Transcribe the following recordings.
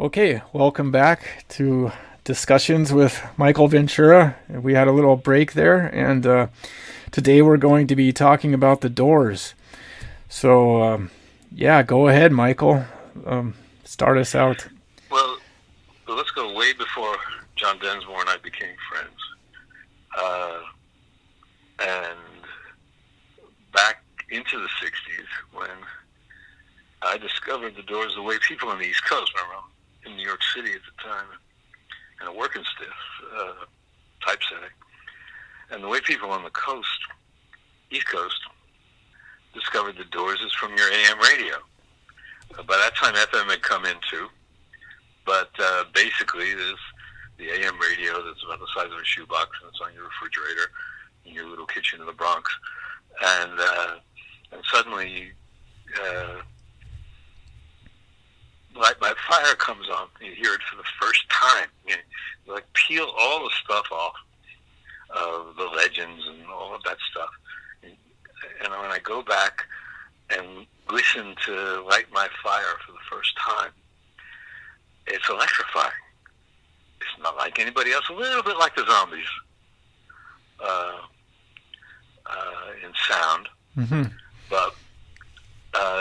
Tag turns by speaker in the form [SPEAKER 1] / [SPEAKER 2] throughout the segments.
[SPEAKER 1] Okay, welcome back to Discussions with Michael Ventura. We had a little break there, and today we're going to be talking about the Doors. So, yeah, go ahead, Michael. Start us out.
[SPEAKER 2] Well, let's go way before John Densmore and I became friends. And back into the 60s when I discovered the Doors the way people on the East Coast, remember, I'm in New York City at the time, and a working stiff typesetting. And the way people on the coast, East Coast, discovered the Doors is from your AM radio. By that time, FM had come in too. But basically, there's the AM radio that's about the size of a shoebox, and it's on your refrigerator in your little kitchen in the Bronx. And suddenly, Light by Fire comes on. You hear it for the first time. You like peel all the stuff off of the legends and all of that stuff. And when I go back and listen to Light My Fire for the first time, it's electrifying. It's not like anybody else. A little bit like the Zombies in sound, but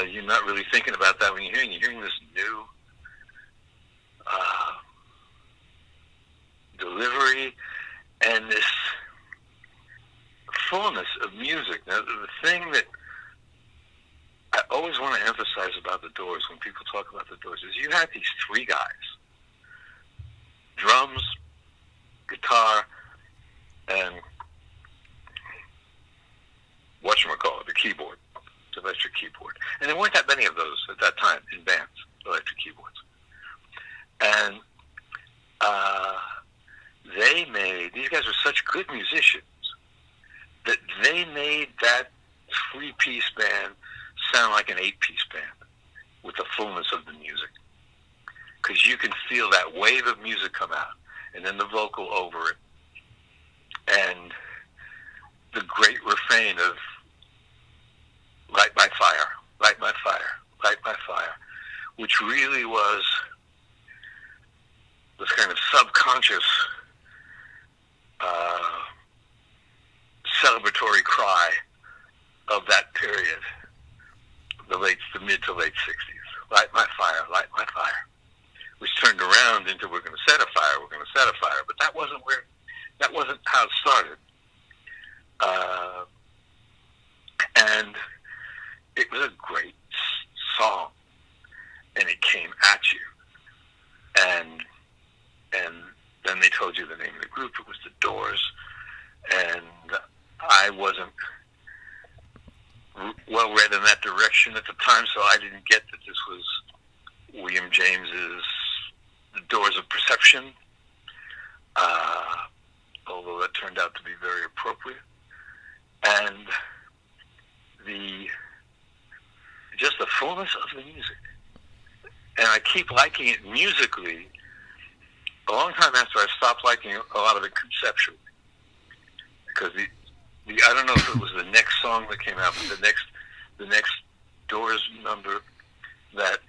[SPEAKER 2] you're not really thinking about that when you're hearing this new delivery and this fullness of music. Now, the thing that I always want to emphasize about the Doors when people talk about the Doors is you had these three guys: drums, guitar, and whatchamacallit, the keyboard, the electric keyboard. And there weren't that many of those at that time in bands, electric keyboards. And these guys were such good musicians that they made that three-piece band sound like an eight-piece band with the fullness of the music. Because you can feel that wave of music come out, and then the vocal over it, and the great refrain of Light My Fire, Light My Fire, Light My Fire, which really was this kind of subconscious celebratory cry of that period, the mid to late 60s. Light my fire, light my fire. Which turned around into we're going to set a fire, we're going to set a fire. But that wasn't how it started. And it was a great song. And it came at you. And then they told you the name of the group. It was the Doors. And I wasn't well read in that direction at the time, so I didn't get that this was William James's The Doors of Perception, although that turned out to be very appropriate. And just the fullness of the music. And I keep liking it musically a long time after I stopped liking a lot of it conceptually. Because I don't know if it was the next song that came out, but the next Doors number that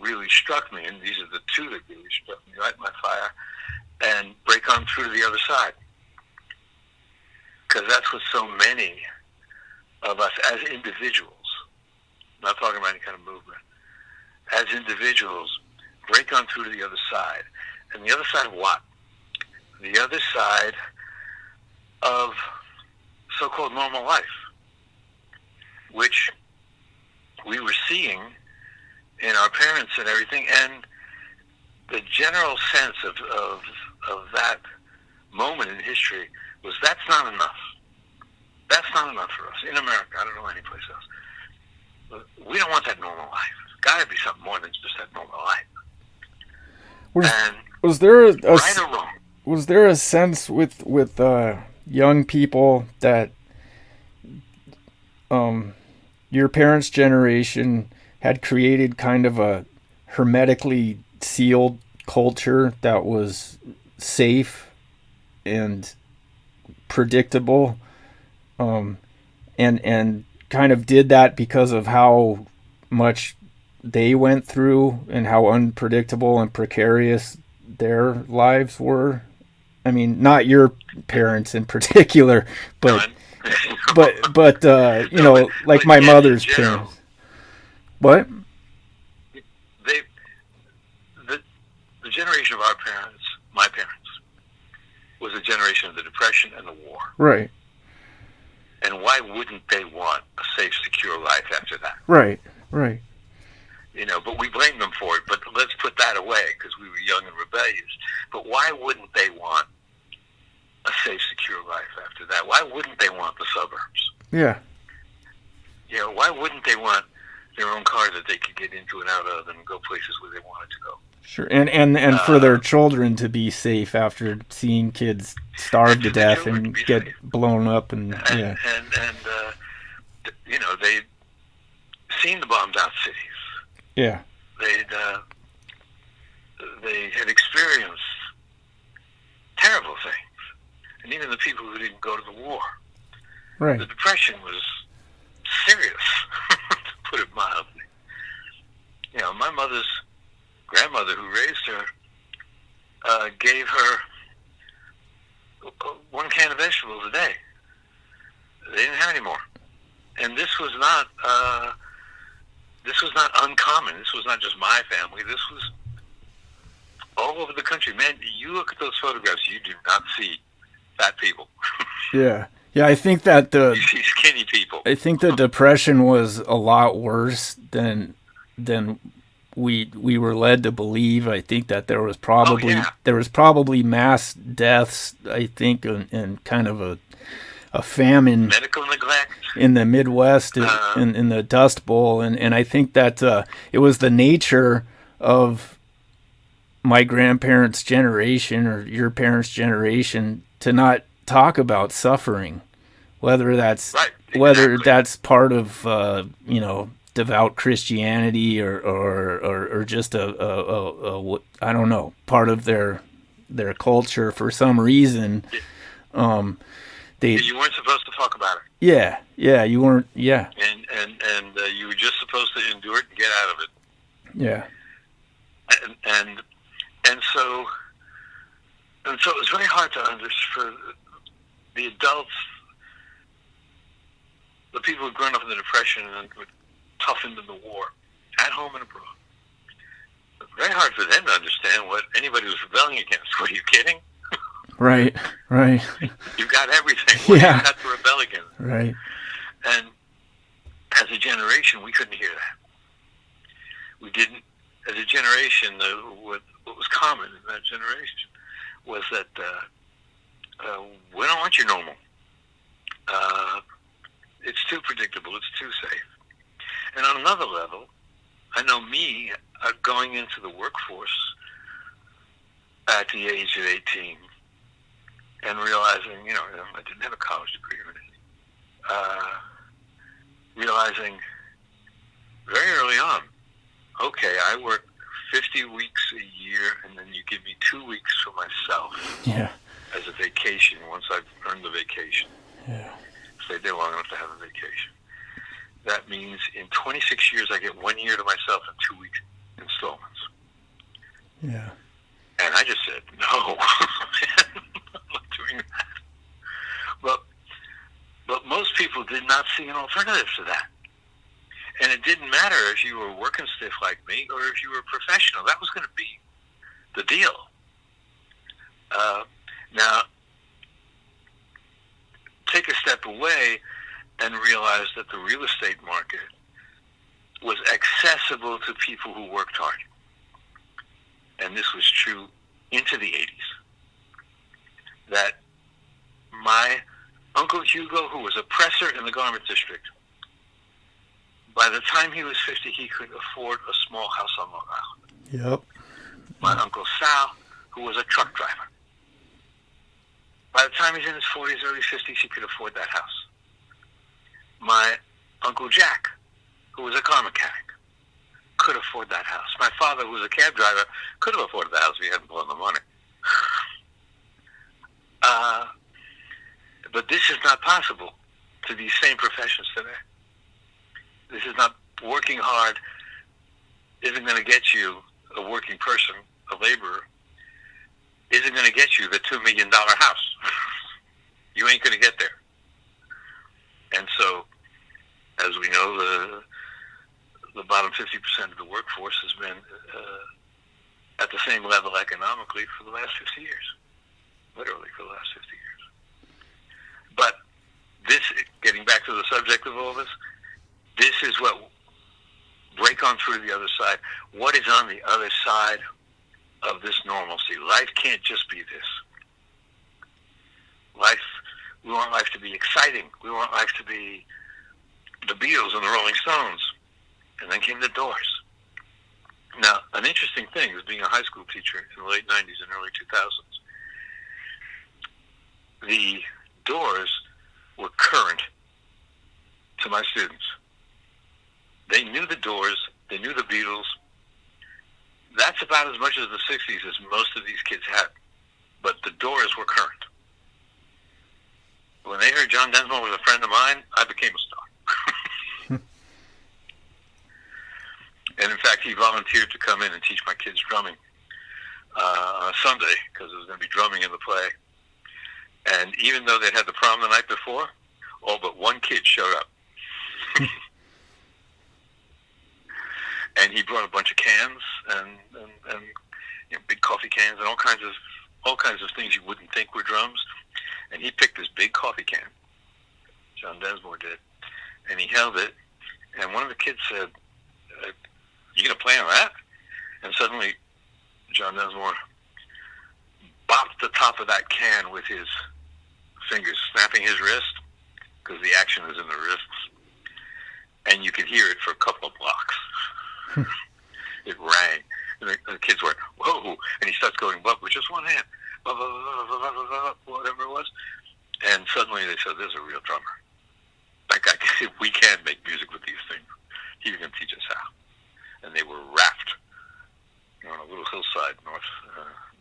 [SPEAKER 2] really struck me, and these are the two that really struck me: Light My Fire and Break On Through to the Other Side. Because that's what so many of us as individuals, not talking about any kind of movement, as individuals, break on through to the other side. And the other side of what? The other side of so-called normal life, which we were seeing in our parents and everything, and the general sense of that moment in history was that's not enough. That's not enough for us in America. I don't know any place else. But we don't want that normal life. It's got to be something more than just that normal life.
[SPEAKER 1] Was there
[SPEAKER 2] right or wrong?
[SPEAKER 1] Was there a sense with young people that your parents' generation had created kind of a hermetically sealed culture that was safe and predictable, and kind of did that because of how much they went through and how unpredictable and precarious their lives were? I mean, not your parents in particular, but you know, like my mother's parents. What?
[SPEAKER 2] They, the generation of our parents, my parents, was a generation of the Depression and the war.
[SPEAKER 1] Right.
[SPEAKER 2] And why wouldn't they want a safe, secure life after that?
[SPEAKER 1] Right. Right.
[SPEAKER 2] You know, but we blame them for it. But let's put that away because we were young and rebellious. But why wouldn't they want a safe, secure life after that? Why wouldn't they want the suburbs?
[SPEAKER 1] Yeah.
[SPEAKER 2] You know, why wouldn't they want their own car that they could get into and out of and go places where they wanted to go?
[SPEAKER 1] Sure, and for their children to be safe after seeing kids starve to death and get safe. Blown up, and yeah,
[SPEAKER 2] and you know, they'd seen the bombed out cities.
[SPEAKER 1] Yeah,
[SPEAKER 2] they had experienced terrible things, and even the people who didn't go to the war.
[SPEAKER 1] Right.
[SPEAKER 2] The Depression was serious, to put it mildly. You know, my mother's grandmother, who raised her, gave her 1 can of vegetables a day. They didn't have any more, and this was not uncommon. This was not just my family. This was all over the country. Man, you look at those photographs, you do not see fat people.
[SPEAKER 1] Yeah. Yeah, I think that
[SPEAKER 2] you see skinny people.
[SPEAKER 1] I think the Depression was a lot worse than we were led to believe. I think that there was probably mass deaths, I think, and kind of a famine,
[SPEAKER 2] medical neglect
[SPEAKER 1] in the Midwest, in the Dust Bowl, and I think that it was the nature of my grandparents' generation or your parents' generation to not talk about suffering, whether that's
[SPEAKER 2] right, exactly.
[SPEAKER 1] Whether that's part of you know, devout Christianity or just a I don't know, part of their culture for some reason.
[SPEAKER 2] You weren't supposed to talk about it.
[SPEAKER 1] Yeah, you weren't. Yeah,
[SPEAKER 2] and you were just supposed to endure it and get out of it.
[SPEAKER 1] Yeah,
[SPEAKER 2] and so it was very hard to understand for the adults, the people who'd grown up in the Depression and were toughened in the war, at home and abroad. It was very hard for them to understand what anybody was rebelling against. What, are you kidding?
[SPEAKER 1] Right.
[SPEAKER 2] You've got everything. What do you got to rebel against?
[SPEAKER 1] Right.
[SPEAKER 2] And as a generation, we couldn't hear that. We didn't. As a generation, what was common in that generation was that we don't want your normal. It's too predictable. It's too safe. And on another level, I know me going into the workforce at the age of 18 and realizing, you know, I didn't have a college degree or anything. Realizing very early on, okay, I work 50 weeks a year, and then you give me 2 weeks for myself.
[SPEAKER 1] Yeah.
[SPEAKER 2] As a vacation once I've earned the vacation.
[SPEAKER 1] Yeah.
[SPEAKER 2] Stayed there long enough to have a vacation. That means in 26 years I get 1 year to myself in 2 week installments.
[SPEAKER 1] Yeah.
[SPEAKER 2] And I just said, no, I'm not doing that. But most people did not see an alternative to that. And it didn't matter if you were working stiff like me or if you were a professional. That was going to be the deal. Now, take a step away and realize that the real estate market was accessible to people who worked hard. And this was true into the 80s. That my Uncle Hugo, who was a presser in the garment district, by the time he was 50, he could afford a small house on Long Island.
[SPEAKER 1] Yep.
[SPEAKER 2] My Uncle Sal, who was a truck driver, by the time he's in his 40s, early 50s, he could afford that house. My Uncle Jack, who was a car mechanic, could afford that house. My father, who was a cab driver, could have afforded the house if he hadn't blown the money. But this is not possible to these same professions today. This is not working hard isn't going to get you, a working person, a laborer, isn't going to get you the $2 million house. You ain't going to get there. And so, as we know, the bottom 50% of the workforce has been at the same level economically for the last 50 years. Literally for the last 50 years. But this, getting back to the subject of all this, this is what, break on through the other side. What is on the other side of this normalcy? Life can't just be this. We want life to be exciting. We want life to be the Beatles and the Rolling Stones. And then came the Doors. Now, an interesting thing is being a high school teacher in the late 90s and early 2000s. The Doors were current to my students. They knew the Doors. They knew the Beatles. That's about as much as the 60s as most of these kids had. But the Doors were current. When they heard John Densmore was a friend of mine, I became a star. And in fact, he volunteered to come in and teach my kids drumming on a Sunday, because there was going to be drumming in the play. And even though they'd had the prom the night before, all but one kid showed up. And he brought a bunch of cans and big coffee cans and all kinds of things you wouldn't think were drums. And he picked this big coffee can, John Densmore did, and he held it. And one of the kids said, "You gonna play on that?" And suddenly, John Densmore bopped the top of that can with his fingers, snapping his wrist, because the action is in the wrists, and you could hear it for a couple of blocks. It rang, and the kids went, "Whoa!" And he starts going, "But with just one hand," whatever it was, and suddenly they said, "There's a real drummer. That guy, we can make music with these things. He's going to teach us how." And they were raft on a little hillside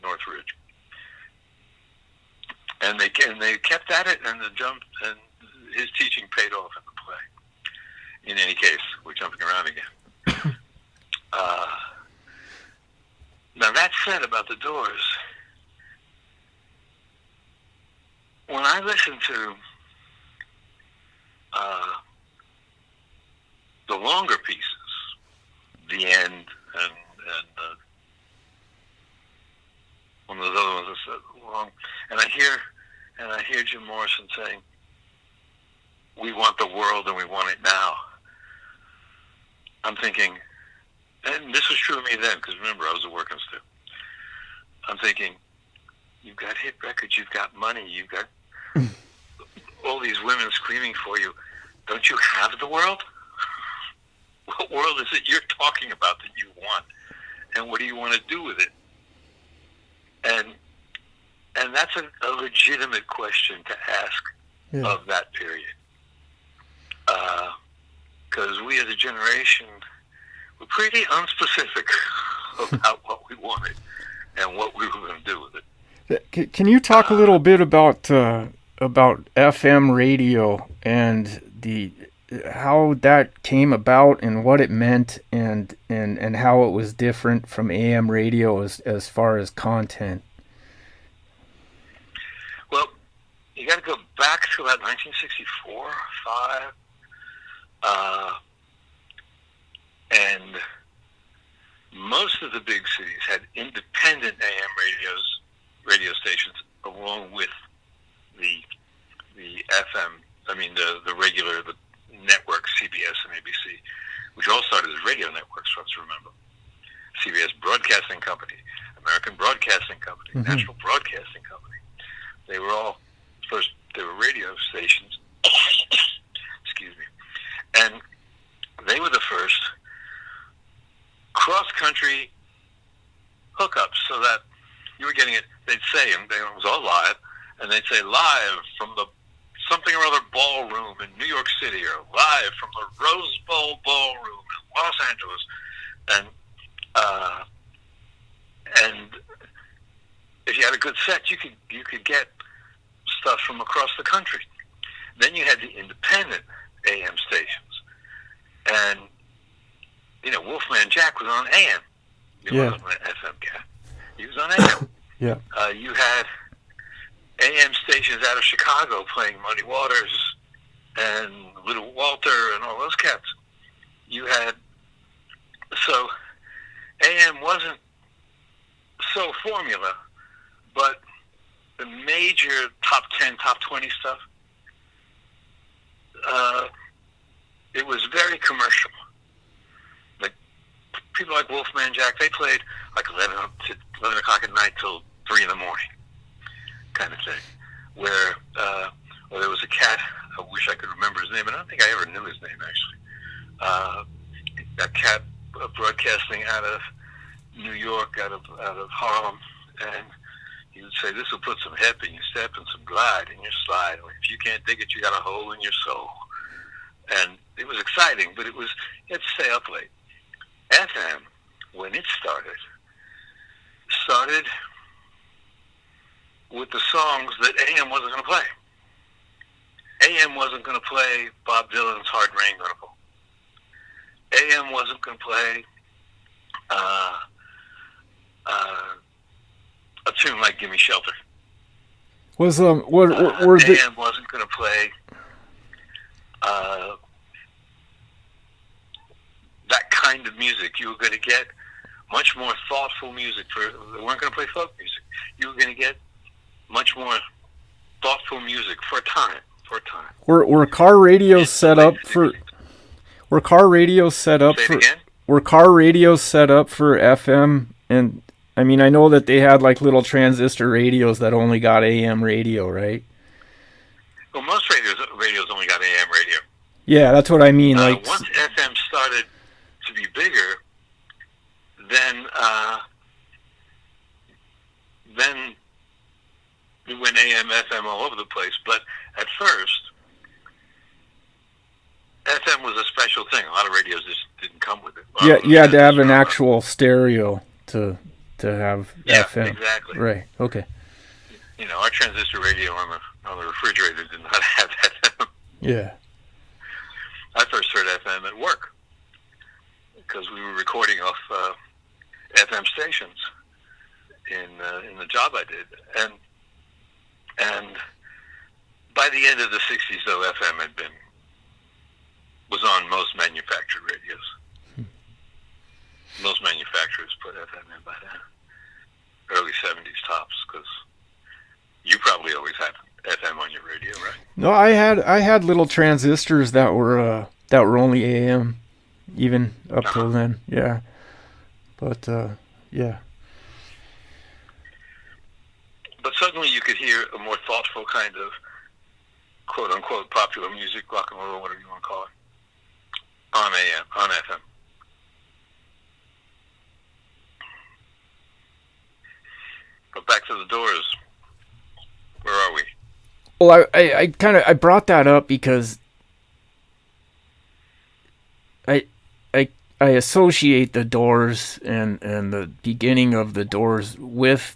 [SPEAKER 2] north ridge, and they kept at it, and and his teaching paid off in the play. In any case, we're jumping around again. Now that said about the Doors, when I listen to the longer pieces, The End and one of those other ones that's long, and I hear Jim Morrison saying, "We want the world and we want it now." I'm thinking, and this was true of me then, because remember, I was a working student. I'm thinking, you've got hit records, you've got money, you've got all these women screaming for you. Don't you have the world? What world is it you're talking about that you want? And what do you want to do with it? And that's a legitimate question to ask of that period. Because we as a generation were pretty unspecific about what we wanted and what we were going to do with it.
[SPEAKER 1] Can you talk a little bit about FM radio and how that came about and what it meant and how it was different from AM radio as far as content?
[SPEAKER 2] Well, you got to go back to about 1964, 5, and most of the big cities had independent AM radio stations along with the FM. I mean the regular networks, CBS and ABC, which all started as radio networks. For us to remember, CBS Broadcasting Company, American Broadcasting Company, National Broadcasting Company. They were all first. They were radio stations. Excuse me, and they were the first cross-country hookups, so that you were getting it. They'd say, and it was all live, and they'd say live from the something or other ballroom in New York City, or live from the Rose Bowl ballroom in Los Angeles, and if you had a good set, you could get stuff from across the country. Then you had the independent AM stations, and Wolfman Jack was on AM. He wasn't an FM guy. He was on AM.
[SPEAKER 1] Yeah.
[SPEAKER 2] You had AM stations out of Chicago playing Muddy Waters and Little Walter and all those cats. So AM wasn't so formula, but the major top 10, top 20 stuff, it was very commercial. Like people like Wolfman Jack, they played like 11 o'clock at night till 3 in the morning, kind of thing. Where there was a cat, I wish I could remember his name, and I don't think I ever knew his name actually. That cat broadcasting out of New York, out of Harlem, and he would say, "This will put some hip in your step and some glide in your slide. If you can't dig it, you got a hole in your soul." And it was exciting, but you had to stay up late. FM, when it started with the songs that AM wasn't going to play. AM wasn't going to play Bob Dylan's Hard Rain Gonna Fall. AM wasn't going to play a tune like Gimme Shelter.
[SPEAKER 1] Were
[SPEAKER 2] AM wasn't going to play that kind of music. You were going to get much more thoughtful music. They weren't going to play folk music. You were going to get much more thoughtful music for a time.
[SPEAKER 1] Were car radios set up for? Were car radios set up for? Were car radios set up for FM? And I mean, I know that they had like little transistor radios that only got AM radio, right?
[SPEAKER 2] Well, most radios only got AM radio.
[SPEAKER 1] Yeah, that's what I mean. Like
[SPEAKER 2] once FM started to be bigger, then it went AM, FM all over the place. But at first, FM was a special thing. A lot of radios just didn't come with it.
[SPEAKER 1] Yeah, you had to have an actual stereo to have FM.
[SPEAKER 2] Exactly.
[SPEAKER 1] Right. Okay.
[SPEAKER 2] Our transistor radio on the refrigerator did not have FM.
[SPEAKER 1] Yeah.
[SPEAKER 2] I first heard FM at work because we were recording off FM stations in the job I did, and by the end of the '60s, though, FM was on most manufactured radios. Most manufacturers put FM in by then. Early '70s tops, because you probably always had FM on your radio, right?
[SPEAKER 1] No, I had little transistors that were only AM, even up till then. Yeah, but yeah.
[SPEAKER 2] But suddenly you could hear a more thoughtful kind of quote unquote popular music, rock and roll, whatever you want to call it, on AM, on FM. But back to the Doors. Where are we?
[SPEAKER 1] Well, I brought that up because I associate the Doors and the beginning of the Doors with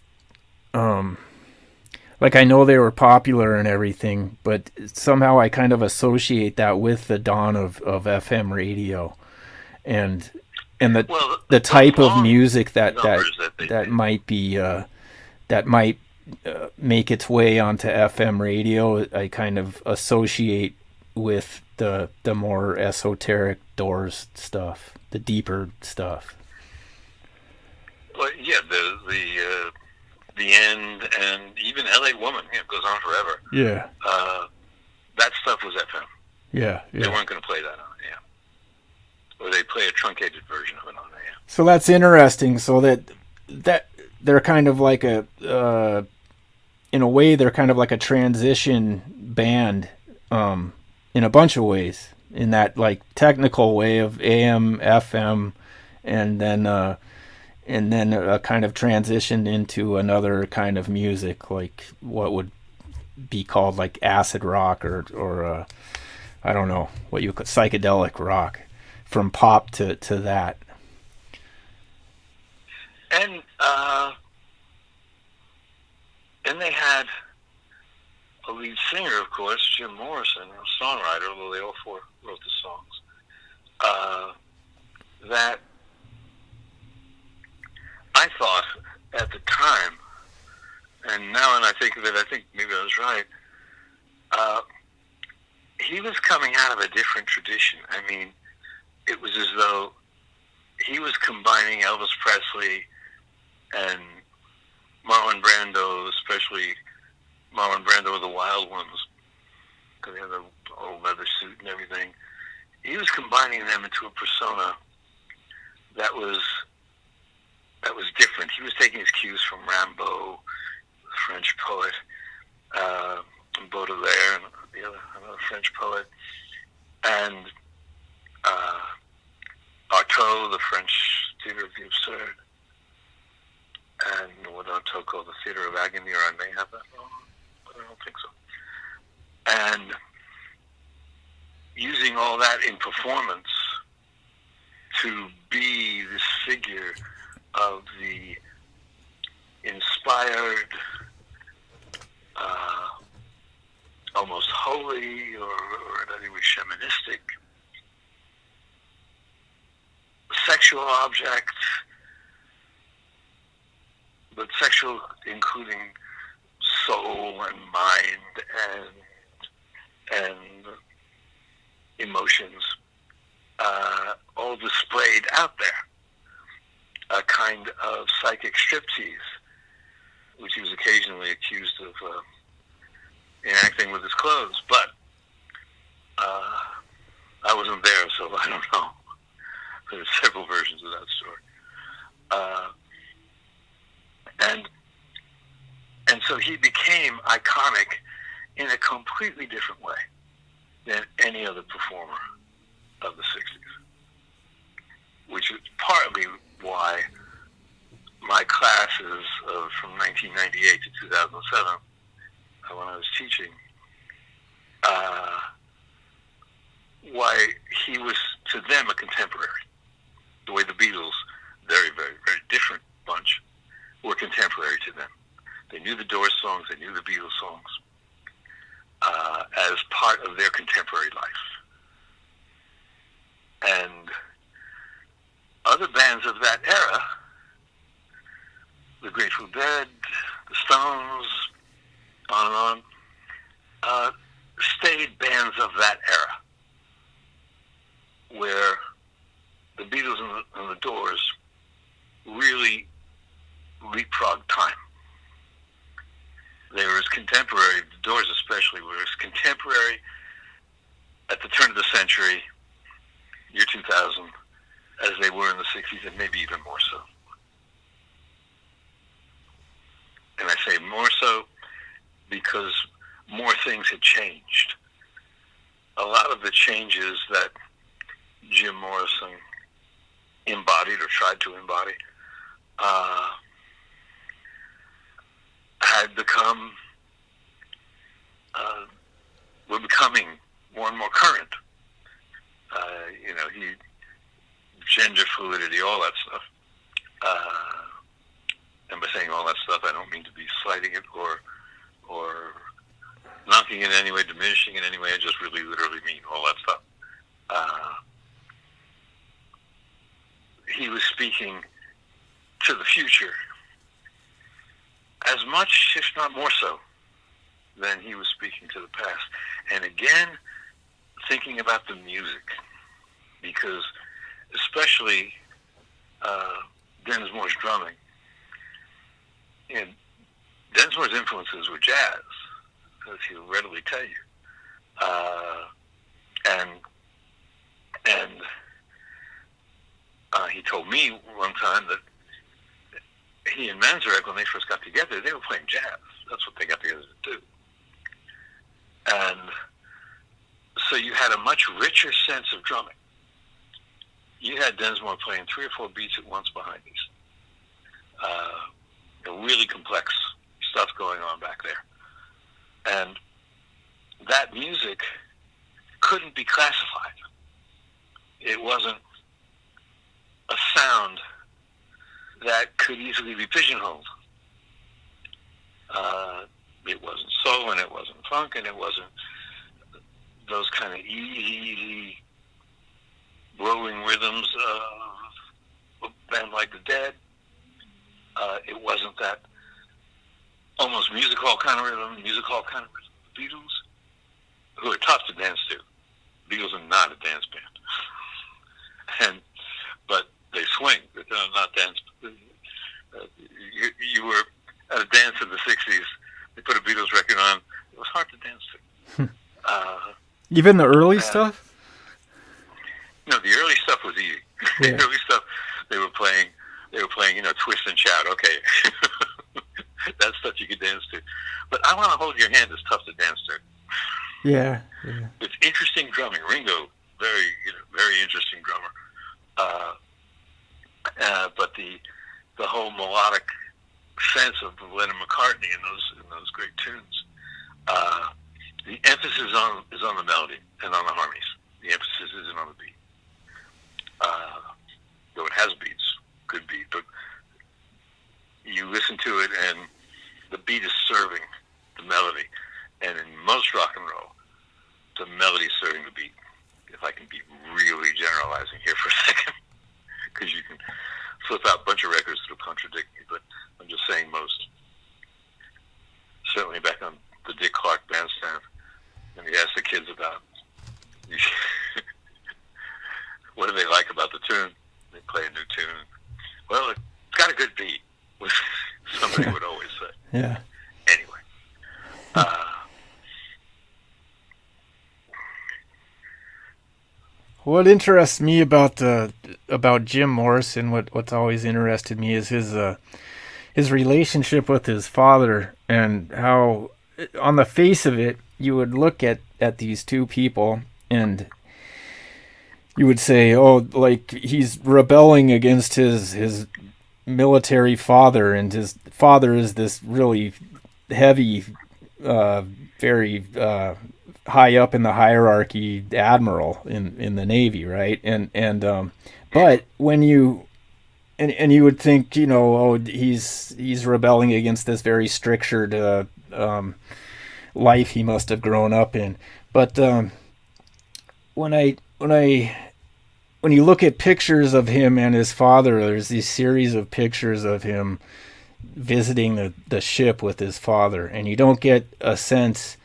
[SPEAKER 1] like I know they were popular and everything, but somehow I kind of associate that with the dawn of FM radio and the type of music that might be that might make its way onto FM radio. I kind of associate with the more esoteric Doors stuff, the deeper stuff.
[SPEAKER 2] Well, yeah, the End and even L.A. Woman, goes on forever.
[SPEAKER 1] Yeah.
[SPEAKER 2] That stuff was FM.
[SPEAKER 1] Yeah.
[SPEAKER 2] They weren't going to play that on AM. Or they play a truncated version of it on AM.
[SPEAKER 1] So that's interesting. So that they're kind of like in a way, they're kind of like a transition band in a bunch of ways. In that like technical way of AM, FM, and then a kind of transition into another kind of music, like what would be called like acid rock or I don't know what you call psychedelic rock, from pop to that.
[SPEAKER 2] And they had a lead singer, of course, Jim Morrison, a songwriter, although they all four wrote the songs. that I thought at the time, and now when I think of it, I think maybe I was right. He was coming out of a different tradition. I mean, it was as though he was combining Elvis Presley and Marlon Brando, especially Marlon Brando of the Wild Ones, because he had the old leather suit and everything. He was combining them into a persona that was different. He was taking his cues from Rimbaud, the French poet, Baudelaire, and another French poet, and Artaud, the French theater of the absurd, and what Artaud called the theater of agony, or I may have that wrong, but I don't think so. And using all that in performance to be this figure of the inspired, almost holy, or in any way shamanistic, sexual object, but sexual including soul and mind and emotions, all displayed out there. A kind of psychic striptease, which he was occasionally accused of enacting with his clothes, but I wasn't there, so I don't know. There's several versions of that story. And so he became iconic in a completely different way than any other performer of the 60s, which is partly why my classes from 1998 to 2007, when I was teaching, why he was to them a contemporary. The way the Beatles, very, very, very different bunch, were contemporary to them. They knew the Doors songs, they knew the Beatles songs as part of their contemporary life. And other bands of that era, the Grateful Dead, the Stones, on and on, stayed bands of that era, where the Beatles and the Doors really leapfrogged time. They were as contemporary, the Doors especially, were as contemporary at the turn of the century, year 2000, as they were in the 60s, and maybe even more so. And I say more so because more things had changed. A lot of the changes that Jim Morrison embodied or tried to embody had become, were becoming more and more current. Gender fluidity, all that stuff. And by saying all that stuff, I don't mean to be slighting it or knocking it in any way, diminishing it in any way. I just really literally mean all that stuff. He was speaking to the future as much, if not more so, than he was speaking to the past. And again, thinking about the music, because especially Densmore's drumming, and Densmore's influences were jazz, as he'll readily tell you. He told me one time that he and Manzarek, when they first got together, they were playing jazz. That's what they got together to do. And so you had a much richer sense of drumming. You had Densmore playing 3 or 4 beats at once behind these. Really complex stuff going on back there. And that music couldn't be classified. It wasn't a sound that could easily be pigeonholed. It wasn't soul, and it wasn't funk, and it wasn't those kind of easy rolling rhythms of a band like the Dead. It wasn't that almost music hall kind of rhythm, the Beatles, who are tough to dance to. The Beatles are not a dance band, but they swing. They're not dance. You were at a dance in the '60s. They put a Beatles record on. It was hard to dance to.
[SPEAKER 1] Even the early stuff.
[SPEAKER 2] No, the early stuff was easy.
[SPEAKER 1] Yeah.
[SPEAKER 2] The early stuff they were playing, Twist and Shout. Okay, that stuff you could dance to. But I Want to Hold Your Hand is tough to dance to.
[SPEAKER 1] Yeah.
[SPEAKER 2] It's interesting drumming. Ringo, very interesting drummer. But the whole melodic sense of Lennon McCartney in those great tunes. The emphasis is on the melody and on the harmonies. The emphasis isn't on the beat. Though it has beats, good beat, but you listen to it and the beat is serving the melody. And in most rock and roll, the melody is serving the beat. If I can be really generalizing here for a second, because you can flip out a bunch of records that will contradict me, but I'm just saying most. Certainly back on the Dick Clark Bandstand, and he asked the kids about what do they like about the tune. They play a new tune. Well, it's got a good beat, which somebody would always say.
[SPEAKER 1] Yeah.
[SPEAKER 2] Anyway.
[SPEAKER 1] What interests me about Jim Morrison, what's always interested me, is his relationship with his father, and how, on the face of it, you would look at these two people and you would say, oh, like, he's rebelling against his military father, and his father is this really heavy, very high up in the hierarchy admiral in the Navy, right? And but when you and you would think, oh, he's rebelling against this very strictured life he must have grown up in. But when you look at pictures of him and his father, there's these series of pictures of him visiting the ship with his father, and you don't get a sense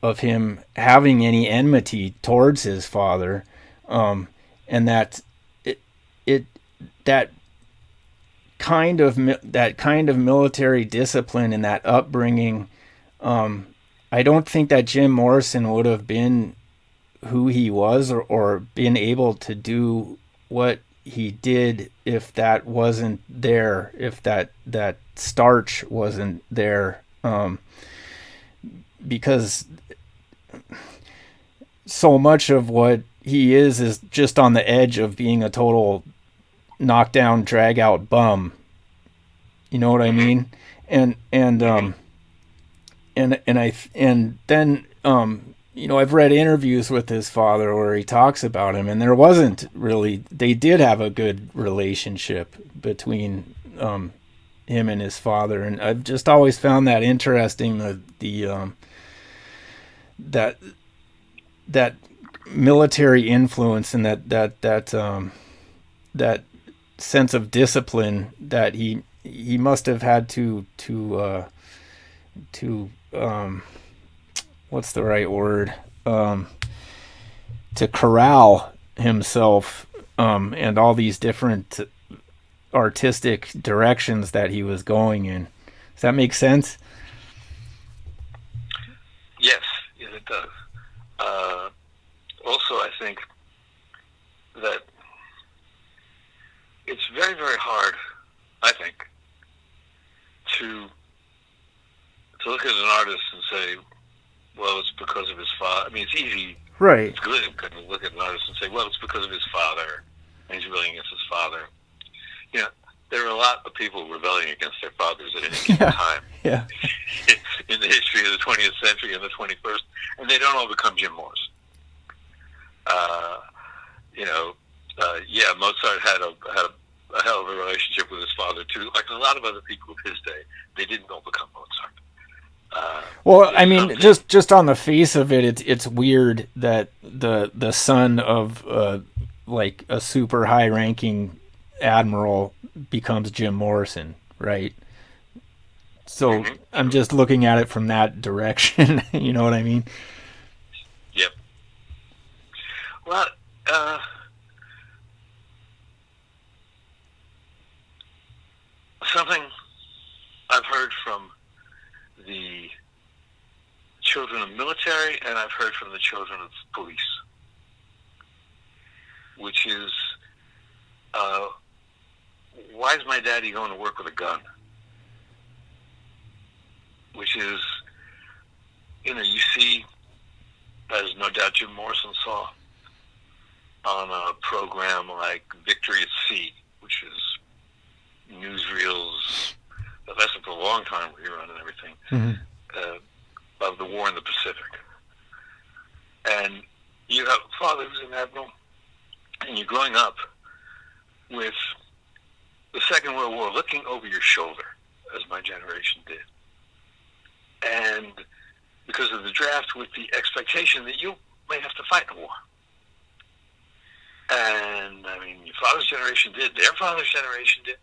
[SPEAKER 1] of him having any enmity towards his father, and that that kind of military discipline and that upbringing. I don't think that Jim Morrison would have been who he was or been able to do what he did if that wasn't there, if that starch wasn't there, because so much of what he is just on the edge of being a total knockdown, drag out bum. You know what I mean? And then I've read interviews with his father where he talks about him, and they did have a good relationship between him and his father, and I've just always found that interesting, that military influence and that sense of discipline that he must have had to what's the right word, to corral himself and all these different artistic directions that he was going in. Does that make sense?
[SPEAKER 2] Yes, it does. Also, I think that it's very, very hard, I think, to look at an artist and say, well, it's because of his father. I mean, it's easy.
[SPEAKER 1] Right.
[SPEAKER 2] It's good to look at an artist and say, well, it's because of his father, and he's rebelling against his father. There are a lot of people rebelling against their fathers at any given time.
[SPEAKER 1] Yeah.
[SPEAKER 2] In the history of the 20th century and the 21st, and they don't all become Jim Morrison. Mozart had a hell of a relationship with his father too. Like a lot of other people of his day, they didn't all become Mozart.
[SPEAKER 1] Well, I mean, just on the face of it, it's weird that the son of like a super high ranking admiral becomes Jim Morrison, right? So
[SPEAKER 2] Mm-hmm.
[SPEAKER 1] I'm just looking at it from that direction. You know what I mean?
[SPEAKER 2] Yep. Well, something I've heard from the children of military, and I've heard from the children of police, which is, why is my daddy going to work with a gun? Which is, you see, as no doubt Jim Morrison saw, on a program like Victory at Sea, which is newsreels that lasted for a long time, rerun and everything, of the war in the Pacific. And you have a father who's an admiral, and you're growing up with the Second World War looking over your shoulder, as my generation did. And because of the draft, with the expectation that you may have to fight the war. And, I mean, your father's generation did, their father's generation did.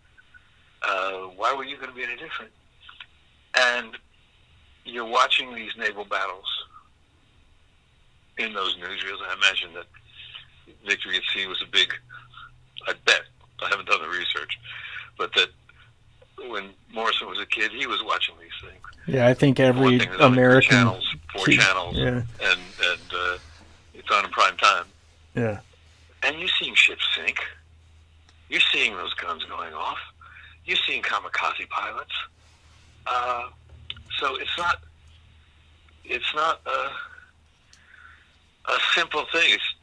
[SPEAKER 2] Why were you going to be any different? And you're watching these naval battles in those newsreels. I imagine that Victory at Sea was a big, I bet, I haven't done the research, but that when Morrison was a kid, he was watching these things.
[SPEAKER 1] Yeah, I think every American
[SPEAKER 2] four channels,
[SPEAKER 1] yeah.
[SPEAKER 2] and it's on in prime time.
[SPEAKER 1] Yeah.
[SPEAKER 2] And you're seeing ships sink. You're seeing those guns going off. You're seeing kamikaze pilots. So it's not a simple thing. It's,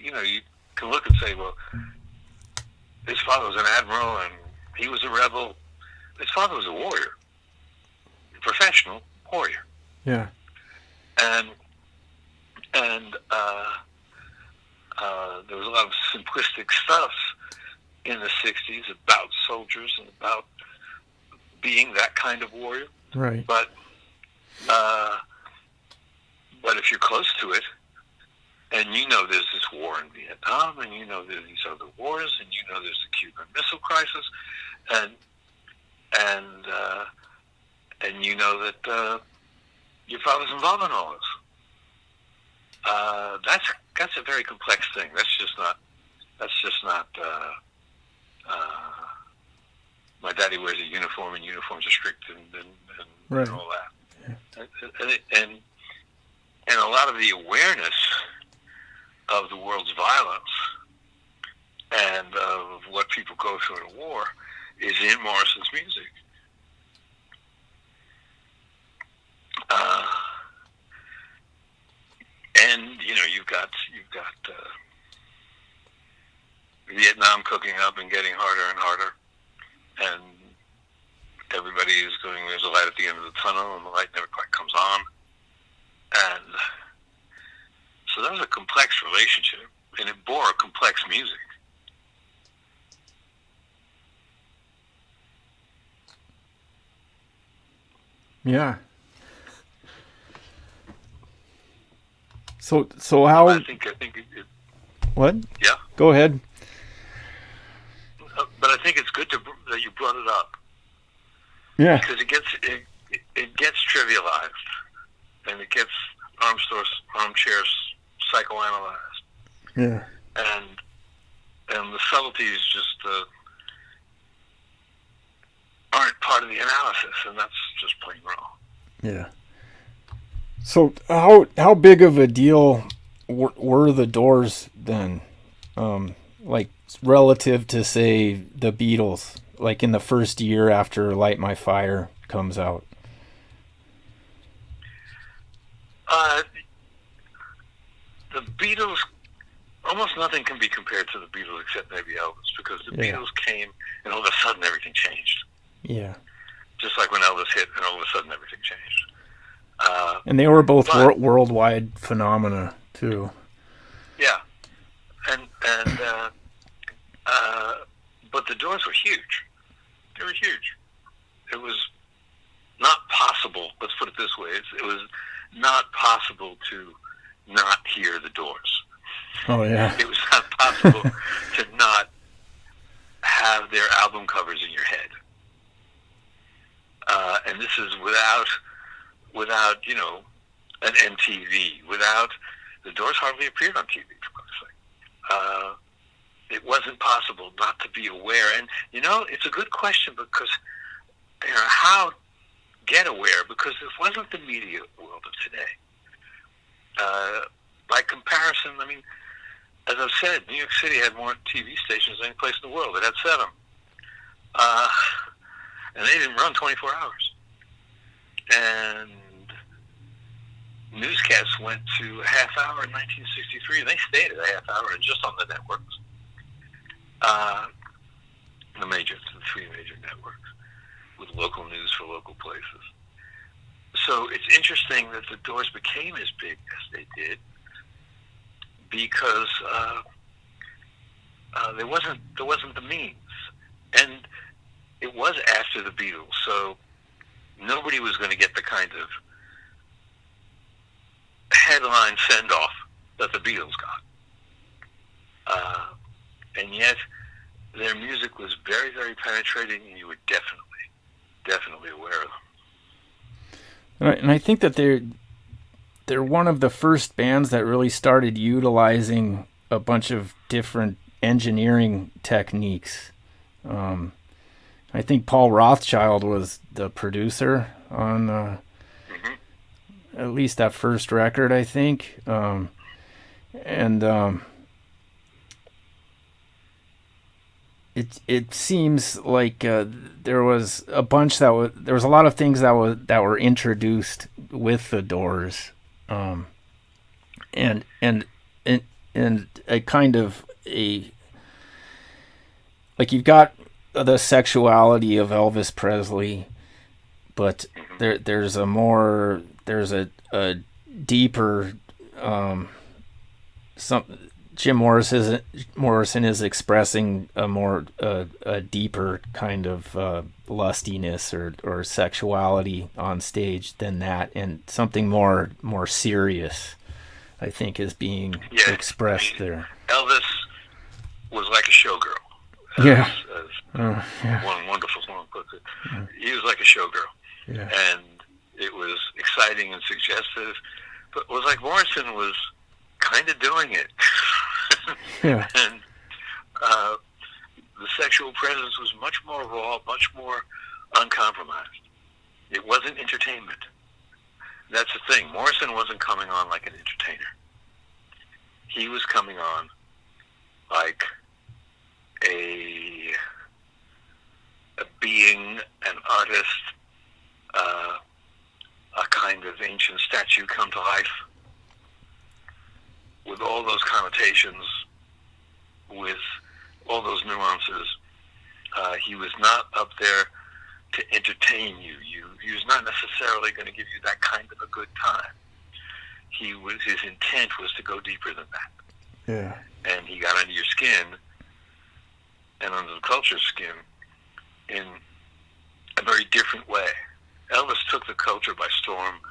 [SPEAKER 2] you can look and say, well, his father was an admiral and he was a rebel. His father was a warrior, a professional warrior.
[SPEAKER 1] Yeah.
[SPEAKER 2] And there was a lot of simplistic stuff in the 60s about soldiers and about being that kind of warrior.
[SPEAKER 1] Right.
[SPEAKER 2] But if you're close to it, and there's this war in Vietnam, and there's these other wars, and there's the Cuban Missile Crisis, and that your father's involved in all this. That's a very complex thing. That's just not. My daddy wears a uniform, and uniforms are strict, and
[SPEAKER 1] right.
[SPEAKER 2] all that. Yeah. And a lot of the awareness of the world's violence and of what people go through in a war is in Morrison's music. And you've got Vietnam cooking up and getting harder and harder, and everybody is going, there's a light at the end of the tunnel, and the light never quite comes on. And so that was a complex relationship, and it bore a complex music.
[SPEAKER 1] Yeah. So how?
[SPEAKER 2] I think it,
[SPEAKER 1] what?
[SPEAKER 2] Yeah.
[SPEAKER 1] Go ahead.
[SPEAKER 2] But I think it's good that you brought it up.
[SPEAKER 1] Yeah.
[SPEAKER 2] Because it gets trivialized, and it gets armchairs psychoanalyzed.
[SPEAKER 1] Yeah.
[SPEAKER 2] And the subtleties just aren't part of the analysis, and that's just plain wrong.
[SPEAKER 1] Yeah. So how big of a deal were the Doors then? Like relative to, say, the Beatles, like in the first year after Light My Fire comes out?
[SPEAKER 2] The Beatles, almost nothing can be compared to the Beatles except maybe Elvis, because the Beatles came and all of a sudden everything changed.
[SPEAKER 1] Yeah.
[SPEAKER 2] Just like when Elvis hit and all of a sudden everything changed.
[SPEAKER 1] And they were both worldwide phenomena too.
[SPEAKER 2] Yeah. But the Doors were huge. They were huge. It was not possible, let's put it this way, it was not possible to not hear the Doors.
[SPEAKER 1] Oh, yeah.
[SPEAKER 2] It was not possible to not have their album covers in your head. And this is without an MTV, without the Doors hardly appeared on TV, for God's sake. It wasn't possible not to be aware. And, it's a good question because, how get aware? Because this wasn't the media world of today. By comparison, I mean, as I've said, New York City had more TV stations than any place in the world. It had 7. And they didn't run 24 hours. And newscasts went to a half hour in 1963, and they stayed at a half hour and just on the networks. The 3 major networks with local news for local places. So it's interesting that the Doors became as big as they did because there wasn't the means, and it was after the Beatles, so nobody was going to get the kind of headline send-off that the Beatles got. And yet, their music was very, very penetrating, and you were definitely aware of them.
[SPEAKER 1] And I think that they're one of the first bands that really started utilizing a bunch of different engineering techniques. I think Paul Rothschild was the producer on at least that first record, I think. It seems like there was a bunch there was a lot of things that were introduced with the Doors, and a kind of like you've got the sexuality of Elvis Presley, but there's a deeper Jim Morrison is expressing a deeper kind of lustiness or sexuality on stage than that, and something more serious, I think, is being expressed there.
[SPEAKER 2] Elvis was like a showgirl.
[SPEAKER 1] Yeah.
[SPEAKER 2] As one wonderful song puts it. Yeah. He was like a showgirl.
[SPEAKER 1] Yeah.
[SPEAKER 2] And it was exciting and suggestive, but it was like Morrison was kind of doing it.
[SPEAKER 1] Yeah.
[SPEAKER 2] And the sexual presence was much more raw, much more uncompromised. It wasn't entertainment. That's the thing. Morrison wasn't coming on like an entertainer. He was coming on like a being, an artist, a kind of ancient statue come to life, with all those connotations, with all those nuances. He was not up there to entertain you. He was not necessarily going to give you that kind of a good time. His intent was to go deeper than that.
[SPEAKER 1] Yeah.
[SPEAKER 2] And he got under your skin and under the culture's skin in a very different way. Elvis took the culture by storm,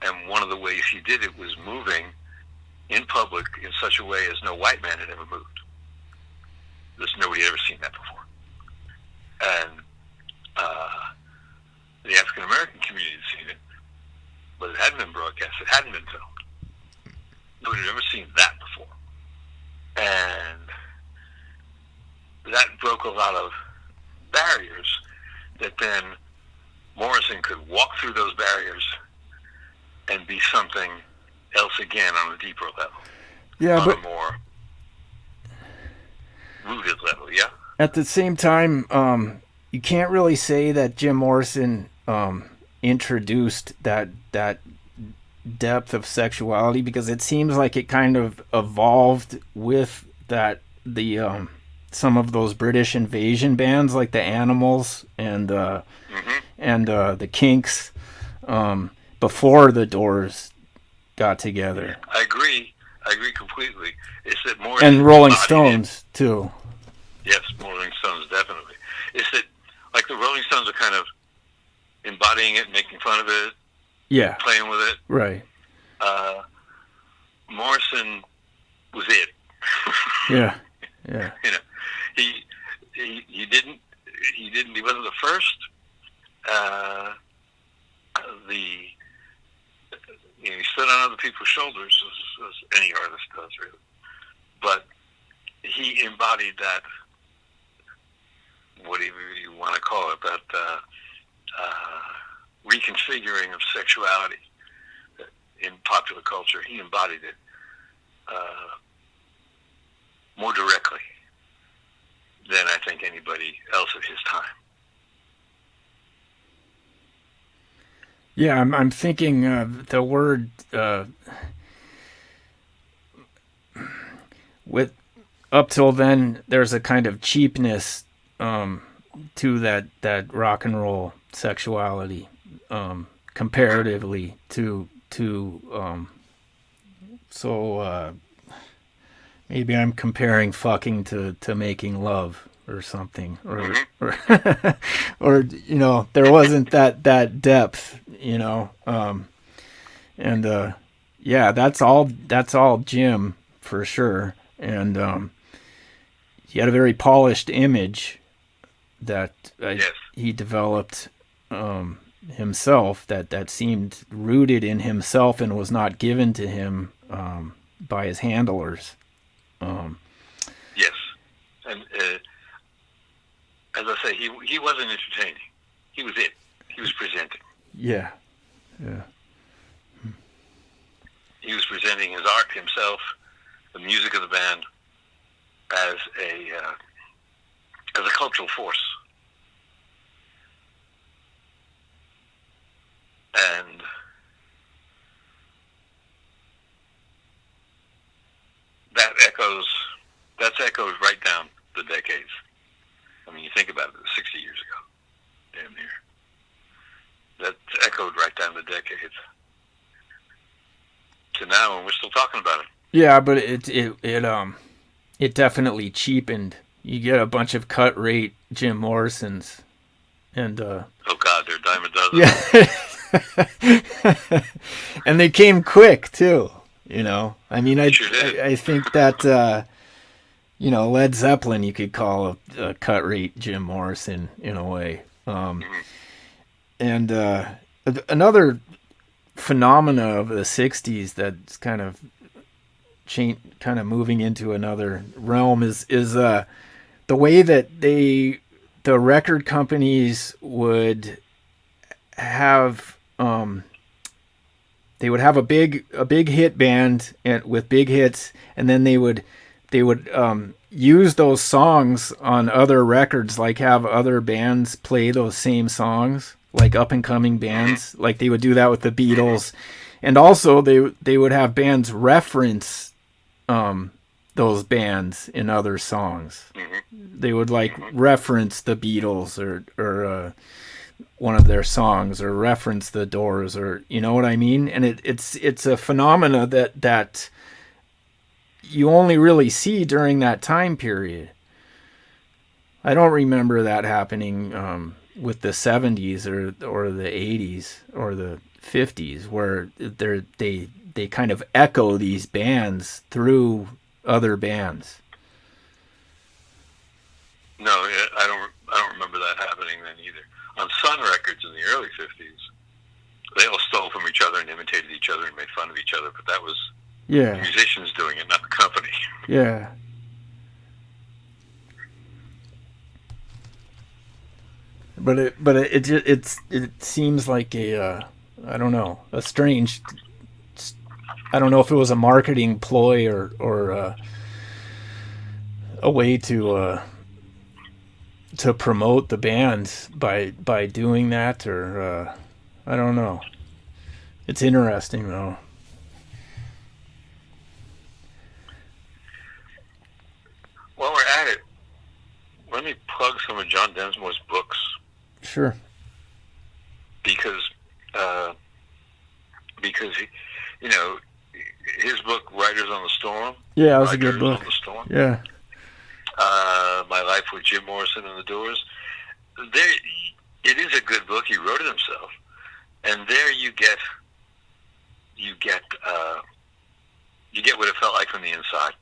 [SPEAKER 2] and one of the ways he did it was moving in public in such a way as no white man had ever moved. Nobody had ever seen that before. And the African American community had seen it, but it hadn't been broadcast. It hadn't been filmed. Nobody had ever seen that before. And that broke a lot of barriers that then Morrison could walk through those barriers and be something else again on a deeper level.
[SPEAKER 1] Yeah,
[SPEAKER 2] on
[SPEAKER 1] but
[SPEAKER 2] a more rooted level, yeah?
[SPEAKER 1] At the same time, you can't really say that Jim Morrison introduced that depth of sexuality, because it seems like it kind of evolved with some of those British invasion bands like the Animals and the Kinks before the Doors got together.
[SPEAKER 2] I agree completely. It's that Morrison
[SPEAKER 1] and Rolling Stones too.
[SPEAKER 2] Yes, Rolling Stones definitely. It's that like the Rolling Stones are kind of embodying it, making fun of it,
[SPEAKER 1] yeah,
[SPEAKER 2] playing with it.
[SPEAKER 1] Right.
[SPEAKER 2] Morrison was it.
[SPEAKER 1] Yeah. Yeah.
[SPEAKER 2] You know, he didn't he wasn't the first. He stood on other people's shoulders as any artist does, really. But he embodied that, whatever you want to call it, that reconfiguring of sexuality in popular culture. He embodied it more directly than I think anybody else of his time.
[SPEAKER 1] Yeah, I'm thinking the word with up till then there's a kind of cheapness to that rock and roll sexuality comparatively to maybe I'm comparing fucking to making love or something, or or you know, there wasn't that depth, you know, and yeah, that's all Jim for sure, and he had a very polished image that
[SPEAKER 2] Yes.
[SPEAKER 1] he developed himself that seemed rooted in himself and was not given to him by his handlers.
[SPEAKER 2] Yes, and as I say, he wasn't entertaining. He was it. He was presenting.
[SPEAKER 1] Yeah, yeah.
[SPEAKER 2] He was presenting his art himself, the music of the band, as a cultural force, and that's echoed right down the decades. I mean, you think about it, 60 years ago, damn near. That's echoed right down the decades to now, and we're still talking about it.
[SPEAKER 1] Yeah, but it definitely cheapened. You get a bunch of cut rate Jim Morrisons, and
[SPEAKER 2] oh God, they're a dime a dozen.
[SPEAKER 1] Yeah, and they came quick too. You know, I mean, I think that you know, Led Zeppelin you could call a cut rate Jim Morrison in a way, and another phenomena of the '60s that's kind of moving into another realm is the way that the record companies would have a big hit band with big hits, and then they would use those songs on other records, like have other bands play those same songs, like up and coming bands, like they would do that with the Beatles, and also they would have bands reference those bands in other songs. They would like reference the Beatles or one of their songs, or reference the Doors, or you know what I mean. And it's a phenomena that you only really see during that time period. I don't remember that happening with the 70s or the 80s or the 50s, where they kind of echo these bands through other bands.
[SPEAKER 2] No, I don't remember that happening then either. On Sun Records in the early 50s, they all stole from each other and imitated each other and made fun of each other, but that was the musicians doing it, not the company.
[SPEAKER 1] Yeah. But it seems like a I don't know, a strange, I don't know if it was a marketing ploy or a way to promote the band by doing that, or I don't know. It's interesting though.
[SPEAKER 2] While we're at it, let me plug some of John Densmore's books.
[SPEAKER 1] Sure.
[SPEAKER 2] Because he, you know, his book Riders on the Storm.
[SPEAKER 1] Yeah, that was a good book.
[SPEAKER 2] On the Storm.
[SPEAKER 1] Yeah.
[SPEAKER 2] My Life with Jim Morrison and the Doors. It is a good book. He wrote it himself, and there you get what it felt like from the inside.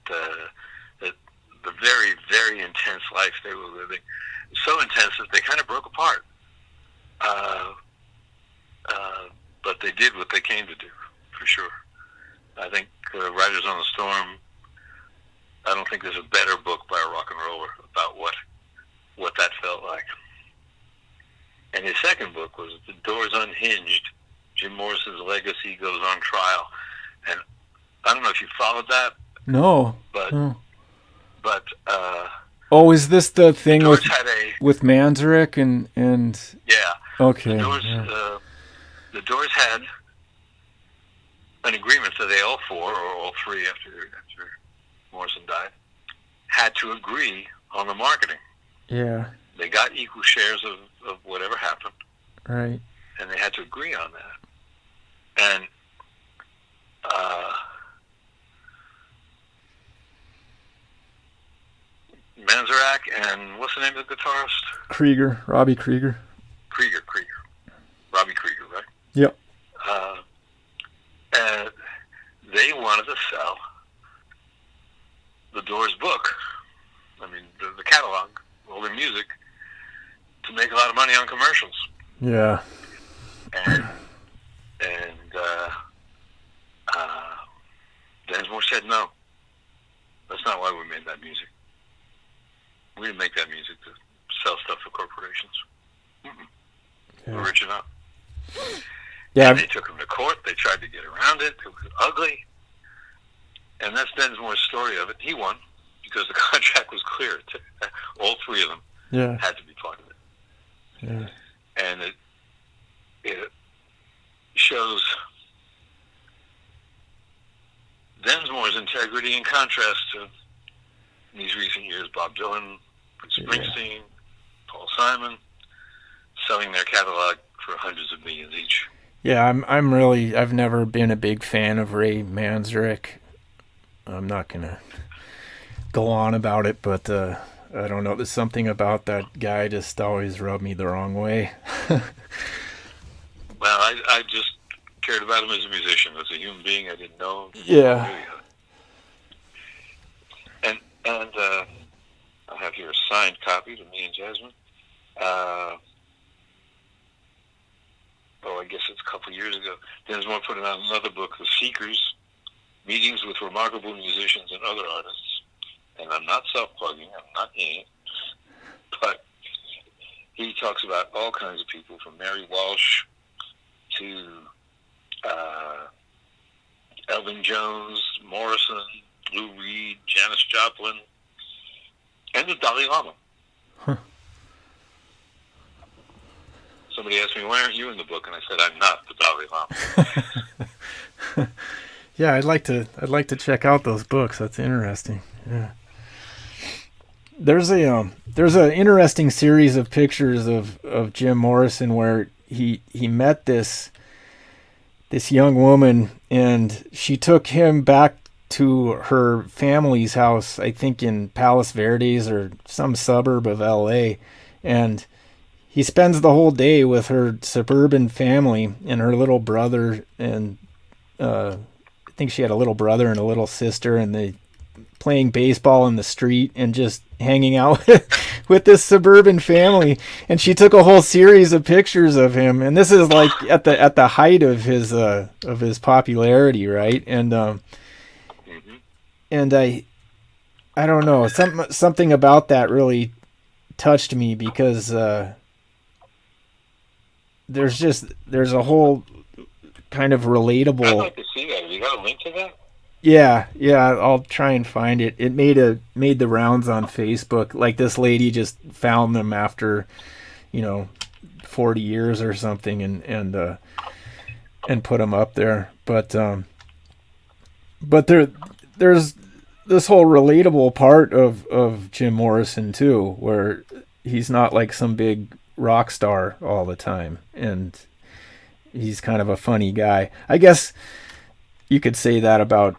[SPEAKER 2] that the very, very intense life they were living, so intense that they kind of broke apart. But they did what they came to do, for sure. I think Riders on the Storm, I don't think there's a better book by a rock and roller about what that felt like. And his second book was The Doors Unhinged, Jim Morrison's Legacy Goes on Trial. And I don't know if you followed that.
[SPEAKER 1] No.
[SPEAKER 2] But
[SPEAKER 1] oh, is this the thing with Manzarek and
[SPEAKER 2] yeah.
[SPEAKER 1] Okay.
[SPEAKER 2] The Doors had an agreement that they all four, or all three after Morrison died, had to agree on the marketing.
[SPEAKER 1] Yeah.
[SPEAKER 2] They got equal shares of whatever happened.
[SPEAKER 1] Right.
[SPEAKER 2] And they had to agree on that. And Manzarek and what's the name of the guitarist?
[SPEAKER 1] Robbie Krieger.
[SPEAKER 2] Robbie Krieger, right?
[SPEAKER 1] Yep.
[SPEAKER 2] And they wanted to sell the Doors book, I mean, the catalog, all their music, to make a lot of money on commercials.
[SPEAKER 1] Yeah.
[SPEAKER 2] And Densmore said, no, that's not why we made that music. We didn't make that music to sell stuff for corporations. Yeah. We're rich enough. Yeah. And they took him to court. They tried to get around it. It was ugly. And that's Densmore's story of it. He won because the contract was clear. All three of them had to be part of it.
[SPEAKER 1] Yeah.
[SPEAKER 2] And it shows Densmore's integrity in contrast to, in these recent years, Bob Dylan, Bruce Springsteen, Paul Simon, selling their catalog for hundreds of millions each.
[SPEAKER 1] Yeah, I've never been a big fan of Ray Manzarek. I'm not gonna go on about it, but I don't know. There's something about that guy just always rubbed me the wrong way.
[SPEAKER 2] Well, I just cared about him as a musician. As a human being, I didn't know him.
[SPEAKER 1] Yeah.
[SPEAKER 2] And I have here a signed copy to me and Jasmine. I guess it's a couple years ago. Densmore put out another book, The Seekers, Meetings with Remarkable Musicians and Other Artists. And I'm not self-plugging, I'm not in it. But he talks about all kinds of people, from Mary Walsh to Elvin Jones, Morrison, Lou Reed, Janis Joplin, and the Dalai Lama.
[SPEAKER 1] Huh.
[SPEAKER 2] Somebody asked me, why aren't you in the book? And I said, I'm not the Dalai Lama.
[SPEAKER 1] Yeah, I'd like to check out those books. That's interesting. Yeah. There's an interesting series of pictures of Jim Morrison where he met this young woman, and she took him back to her family's house, I think in Palos Verdes or some suburb of LA, and he spends the whole day with her suburban family and her little brother, and I think she had a little brother and a little sister, and they playing baseball in the street and just hanging out with this suburban family. And she took a whole series of pictures of him, and this is like at the height of his popularity, right? And and I don't know, something about that really touched me, because there's a whole kind of relatable.
[SPEAKER 2] I'd like to see that. Have you got a link to that?
[SPEAKER 1] Yeah, I'll try and find it. It made the rounds on Facebook. Like, this lady just found them after, 40 years or something, and put them up there. But there's this whole relatable part of Jim Morrison too, where he's not like some big rock star all the time, and he's kind of a funny guy. I guess you could say that about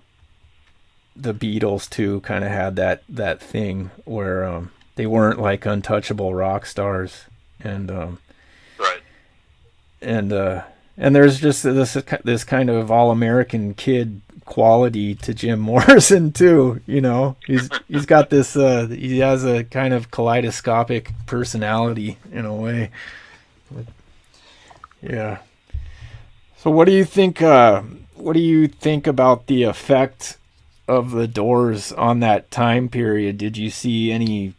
[SPEAKER 1] the Beatles too. Kind of had that thing where they weren't like untouchable rock stars, and
[SPEAKER 2] right,
[SPEAKER 1] and there's just this kind of all-American kid quality to Jim Morrison too. You know, he's got this. He has a kind of kaleidoscopic personality in a way. Yeah. So what do you think? What do you think about the effect of the Doors on that time period? Did you see any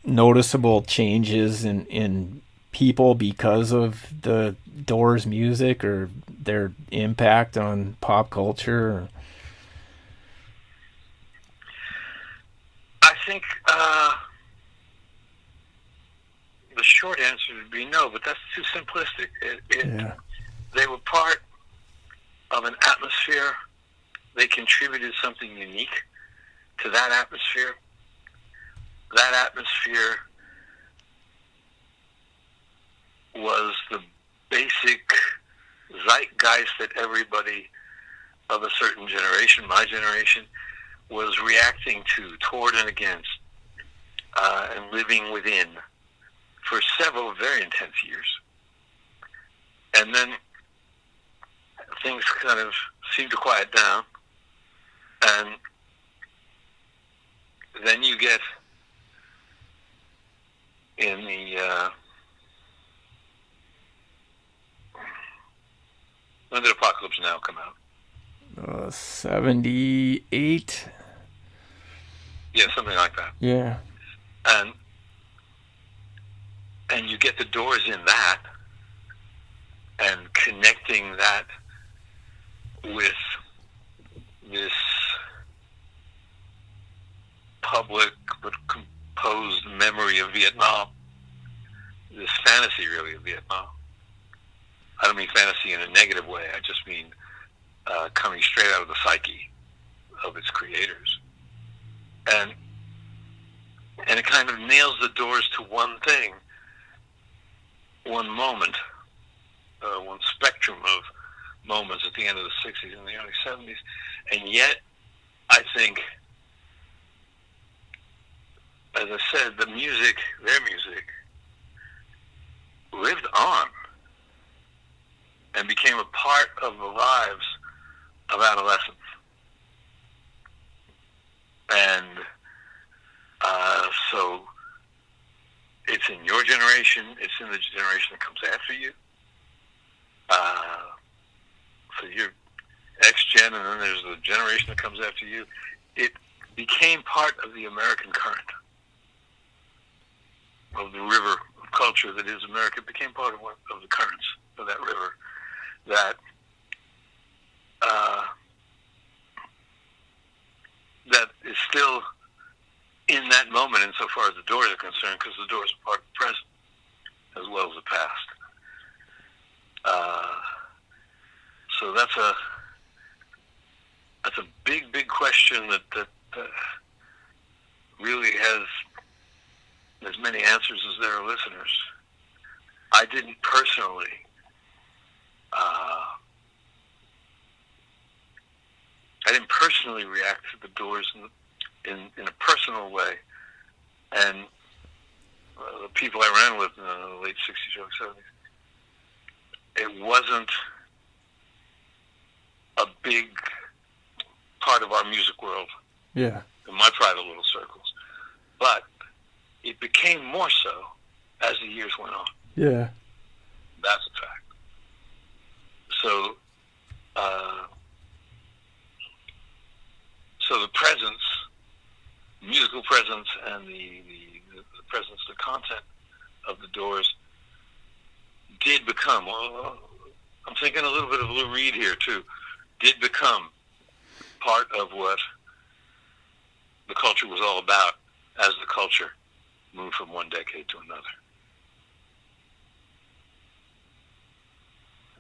[SPEAKER 1] noticeable changes in people because of the Doors music or their impact on pop culture?
[SPEAKER 2] I think the short answer would be no, but that's too simplistic.
[SPEAKER 1] Yeah.
[SPEAKER 2] They were part of an atmosphere. They contributed something unique to that atmosphere. That atmosphere was the basic zeitgeist that everybody of a certain generation, my generation, was reacting to, toward and against, and living within for several very intense years. And then things kind of seemed to quiet down, and then you get in the when did Apocalypse Now come out?
[SPEAKER 1] 78.
[SPEAKER 2] Yeah, something like that.
[SPEAKER 1] Yeah.
[SPEAKER 2] And you get the Doors in that, and connecting that with this public but composed memory of Vietnam, this fantasy really of Vietnam. I don't mean fantasy in a negative way, I just mean coming straight out of the psyche of its creators. And it kind of nails the Doors to one thing, one moment, one spectrum of moments at the end of the 60s and the early 70s. And yet, I think, as I said, the music, their music, lived on and became a part of the lives of adolescents. And so it's in your generation, it's in the generation that comes after you. So you're X-Gen, and then there's the generation that comes after you. It became part of the American current, of the river of culture that is America. It became part of the currents of that river that that is still in that moment insofar as the Doors are concerned, because the Doors are part of the present as well as the past. So that's a big, big question that really has as many answers as there are listeners. I didn't personally react to the Doors in a personal way, and the people I ran with in the late 60s, early 70s, it wasn't a big part of our music world.
[SPEAKER 1] Yeah.
[SPEAKER 2] In my private little circles. But it became more so as the years went on.
[SPEAKER 1] Yeah.
[SPEAKER 2] That's a fact. So, the presence, musical presence, and the presence, the content of the Doors did become, well, I'm thinking a little bit of Lou Reed here too, did become part of what the culture was all about as the culture moved from one decade to another.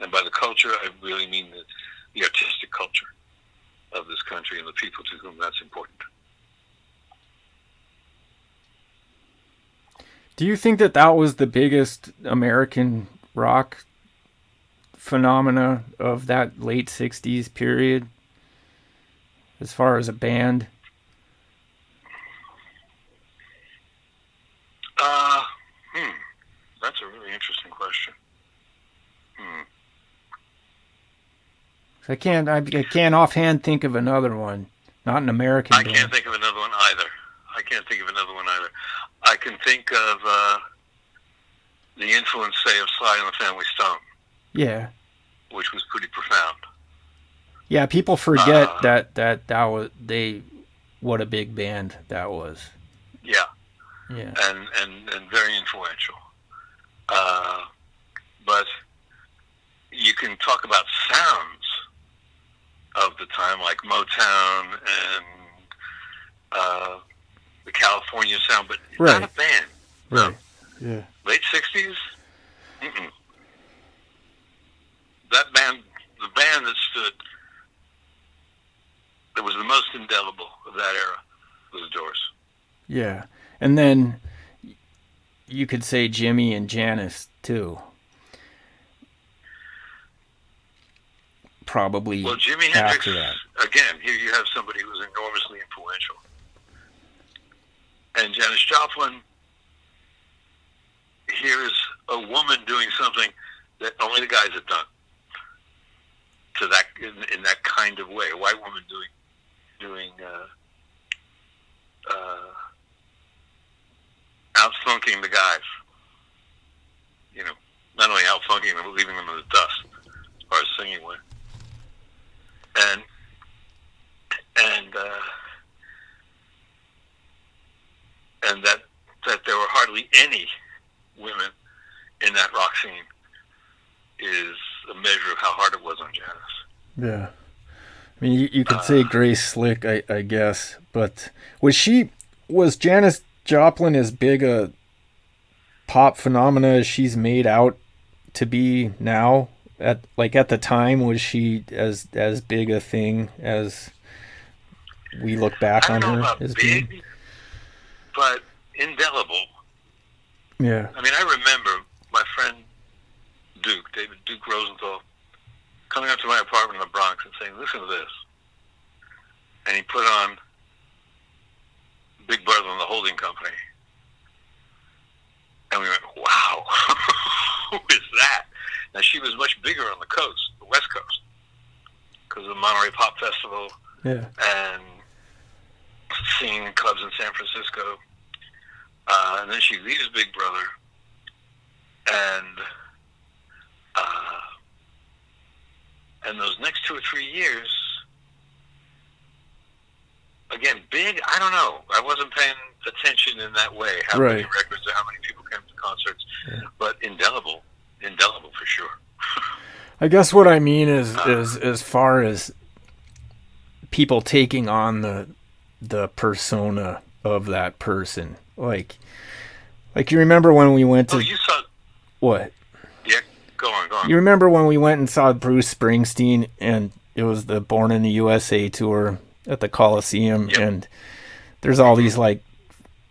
[SPEAKER 2] And by the culture, I really mean the artistic culture of this country and the people to whom that's important.
[SPEAKER 1] Do you think that was the biggest American rock phenomena of that late 60s period as far as a band?
[SPEAKER 2] That's a really interesting question.
[SPEAKER 1] I can't offhand think of another one. Not an American
[SPEAKER 2] I
[SPEAKER 1] band.
[SPEAKER 2] can't think of another one either. I can think of the influence, say, of Sly and the Family Stone.
[SPEAKER 1] Yeah.
[SPEAKER 2] Which was pretty profound.
[SPEAKER 1] Yeah, people forget that was what a big band that was.
[SPEAKER 2] Yeah.
[SPEAKER 1] Yeah.
[SPEAKER 2] And very influential. But you can talk about sounds of the time, like Motown and the California sound, but
[SPEAKER 1] right.
[SPEAKER 2] not a band.
[SPEAKER 1] Right.
[SPEAKER 2] No.
[SPEAKER 1] Yeah.
[SPEAKER 2] Late 60s? Mm-mm. That band, the band that was the most indelible of that era was the Doors.
[SPEAKER 1] Yeah. And then you could say Jimmy and Janis, too. Probably
[SPEAKER 2] well, Jimi Hendrix, again, here you have somebody who was enormously influential. And Janis Joplin, here's a woman doing something that only the guys have done. To that in that kind of way, a white woman doing out-funking the guys. You know, not only out-funking them, but leaving them in the dust, as far as singing went. And that there were hardly any women in that rock scene is a measure of how hard it was on Janis.
[SPEAKER 1] Yeah. I mean, you could say Grace Slick, I guess, but was Janis Joplin as big a pop phenomena as she's made out to be now? At the time, was she as big a thing as we look back on her as
[SPEAKER 2] big,
[SPEAKER 1] being?
[SPEAKER 2] But indelible.
[SPEAKER 1] Yeah.
[SPEAKER 2] I mean, I remember my friend David Duke Rosenthal, coming up to my apartment in the Bronx and saying, "Listen to this." And he put on Big Brother and the Holding Company. And we went, wow, who is that? Now, she was much bigger on the coast, the West Coast, because of the Monterey Pop Festival.
[SPEAKER 1] Yeah.
[SPEAKER 2] And singing in clubs in San Francisco. And then she leaves Big Brother. And those next 2 or 3 years, again, big, I don't know. I wasn't paying attention in that way, how many records or how many people came to concerts, but indelible for sure.
[SPEAKER 1] I guess what I mean is as far as people taking on the persona of that person, like you remember when we went to
[SPEAKER 2] you saw
[SPEAKER 1] what?
[SPEAKER 2] Yeah, go on.
[SPEAKER 1] You remember when we went and saw Bruce Springsteen, and it was the Born in the U.S.A. tour at the Coliseum, and there's all these like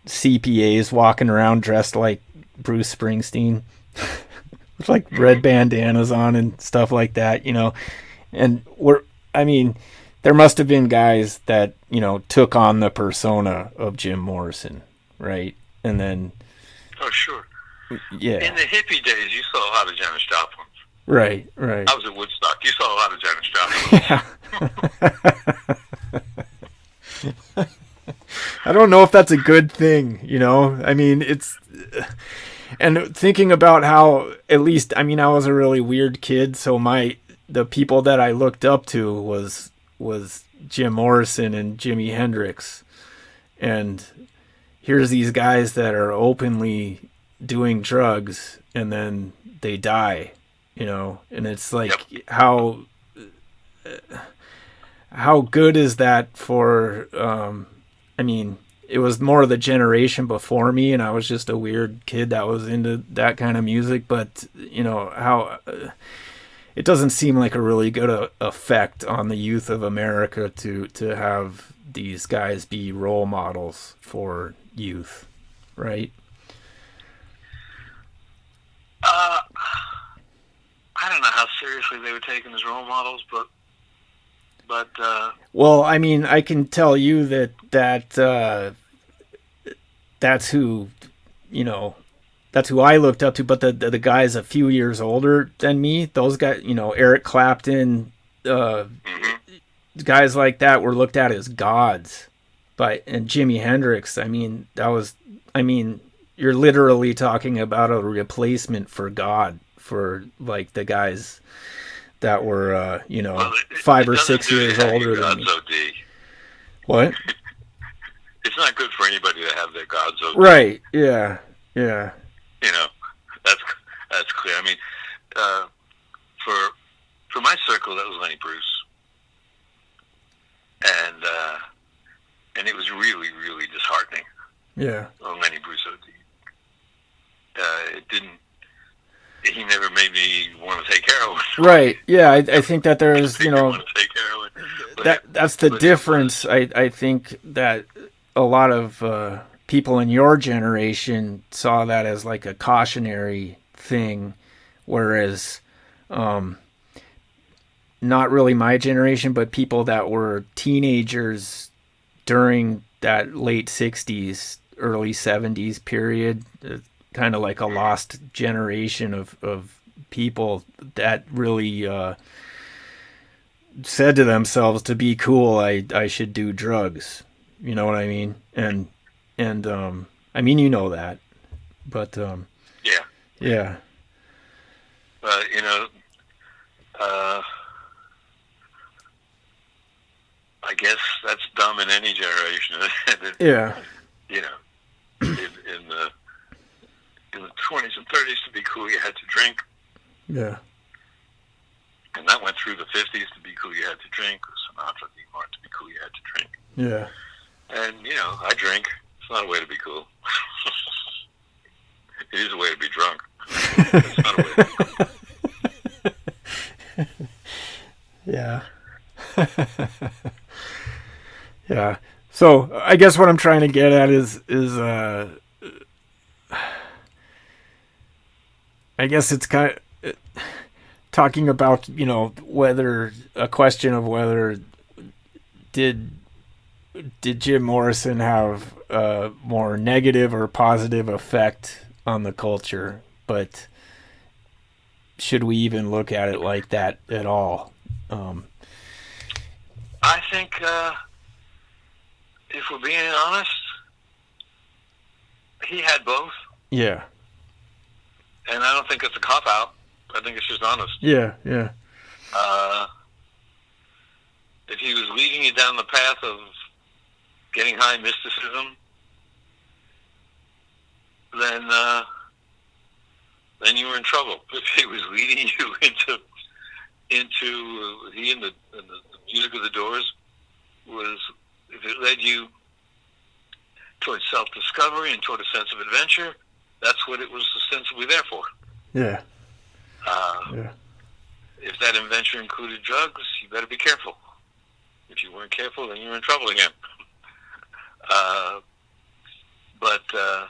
[SPEAKER 1] CPAs walking around dressed like Bruce Springsteen with like red bandanas on and stuff like that, you know. And there must have been guys that, you know, took on the persona of Jim Morrison, right? And then
[SPEAKER 2] sure.
[SPEAKER 1] Yeah.
[SPEAKER 2] In the hippie days, you saw a lot of Janis Joplin.
[SPEAKER 1] Right.
[SPEAKER 2] I was at Woodstock. You saw a lot of Janis Joplin.
[SPEAKER 1] Yeah. I don't know if that's a good thing, you know? I mean, and thinking about how, at least, I mean, I was a really weird kid, so the people that I looked up to was Jim Morrison and Jimi Hendrix. And here's these guys that are openly doing drugs, and then they die, you know? And it's like, how good is that for, I mean, it was more of the generation before me, and I was just a weird kid that was into that kind of music, but, you know, how it doesn't seem like a really good effect on the youth of America to have these guys be role models for youth, right?
[SPEAKER 2] I don't know how seriously they were taken as role models, but
[SPEAKER 1] well, I mean, I can tell you that that's who, you know, that's who I looked up to. But the guys a few years older than me, those guys, you know, Eric Clapton, guys like that were looked at as gods. And Jimi Hendrix, you're literally talking about a replacement for God for like the guys that were, 5 or 6 years older than me.
[SPEAKER 2] OD.
[SPEAKER 1] What?
[SPEAKER 2] It's not good for anybody to have their gods OD.
[SPEAKER 1] Right. Yeah. Yeah.
[SPEAKER 2] That's clear. I mean, for my circle, that was Lenny Bruce, and it was really, really disheartening.
[SPEAKER 1] Yeah.
[SPEAKER 2] When Lenny Bruce OD. He never made me want to take heroin.
[SPEAKER 1] Right. Yeah. I think that there's,
[SPEAKER 2] want to take heroin.
[SPEAKER 1] That's the difference. I think that a lot of people in your generation saw that as like a cautionary thing, whereas not really my generation, but people that were teenagers during that late 60s, early 70s period, kind of like a lost generation of people that really said to themselves, to be cool, I should do drugs. You know what I mean? And I mean, you know that, but yeah.
[SPEAKER 2] I guess that's dumb in any generation.
[SPEAKER 1] Yeah.
[SPEAKER 2] In the 20s and 30s, to be cool, you had to drink.
[SPEAKER 1] Yeah.
[SPEAKER 2] And that went through the 50s. To be cool, you had to drink. Sinatra, to be cool, you had to drink.
[SPEAKER 1] Yeah.
[SPEAKER 2] And, I drink. It's not a way to be cool. It is a way to be drunk. It's not a way to be cool.
[SPEAKER 1] Yeah. Yeah. So I guess what I'm trying to get at is I guess it's kind of talking about, whether a question of whether did Jim Morrison have a more negative or positive effect on the culture, but should we even look at it like that at all?
[SPEAKER 2] I think, if we're being honest, he had both.
[SPEAKER 1] Yeah.
[SPEAKER 2] And I don't think it's a cop-out. I think it's just honest.
[SPEAKER 1] Yeah, yeah.
[SPEAKER 2] If he was leading you down the path of getting high mysticism, then you were in trouble. If he was leading you into the music of the Doors if it led you towards self-discovery and toward a sense of adventure, that's what it was ostensibly there for.
[SPEAKER 1] Yeah.
[SPEAKER 2] If that adventure included drugs, you better be careful. If you weren't careful, then you were in trouble again. But the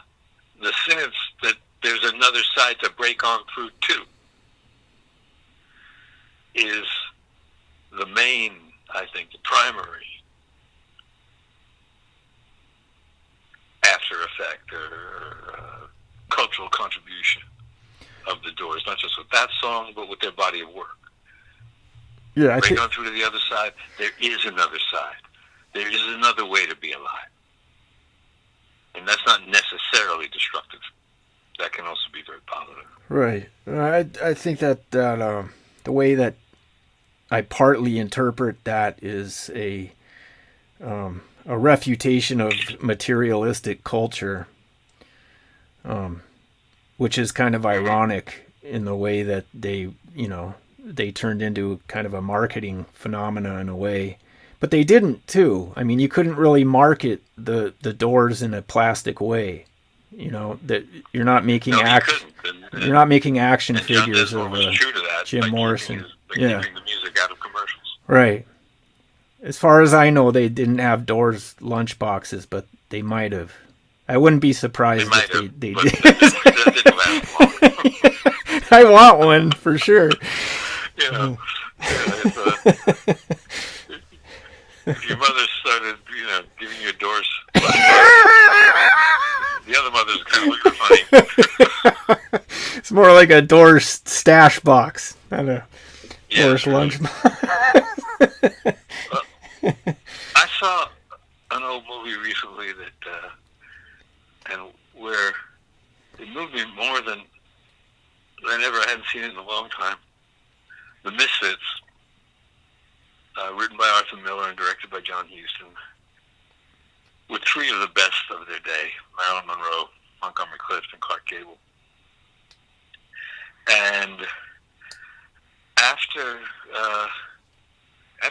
[SPEAKER 2] sense that there's another side to break on through too is the main, I think, the primary after effect or cultural contribution of the Doors, not just with that song, but with their body of work.
[SPEAKER 1] Yeah,
[SPEAKER 2] break on through to the other side. There is another side. There is another way to be alive. And that's not necessarily destructive. That can also be very positive.
[SPEAKER 1] Right. I think that the way that I partly interpret that is a refutation of materialistic culture, which is kind of ironic in the way that they turned into kind of a marketing phenomena in a way. But they didn't too. I mean, you couldn't really market the Doors in a plastic way. That you're not making you're not making action figures of Jim Morrison.
[SPEAKER 2] Keeping the music out of commercials.
[SPEAKER 1] Right. As far as I know, they didn't have Doors lunch boxes, but they might have. I wouldn't be surprised if they did. I want one for sure.
[SPEAKER 2] If your mother started, giving you Doors, the other mothers kind of look funny.
[SPEAKER 1] It's more like a Doors stash box, not a
[SPEAKER 2] Yeah,
[SPEAKER 1] Or
[SPEAKER 2] it's really
[SPEAKER 1] lunch.
[SPEAKER 2] well, I saw an old movie recently that, and where it moved me more than ever. I hadn't seen it in a long time. The Misfits, written by Arthur Miller and directed by John Huston, with three of the best of their day: Marilyn Monroe, Montgomery Clift, and Clark Gable. And after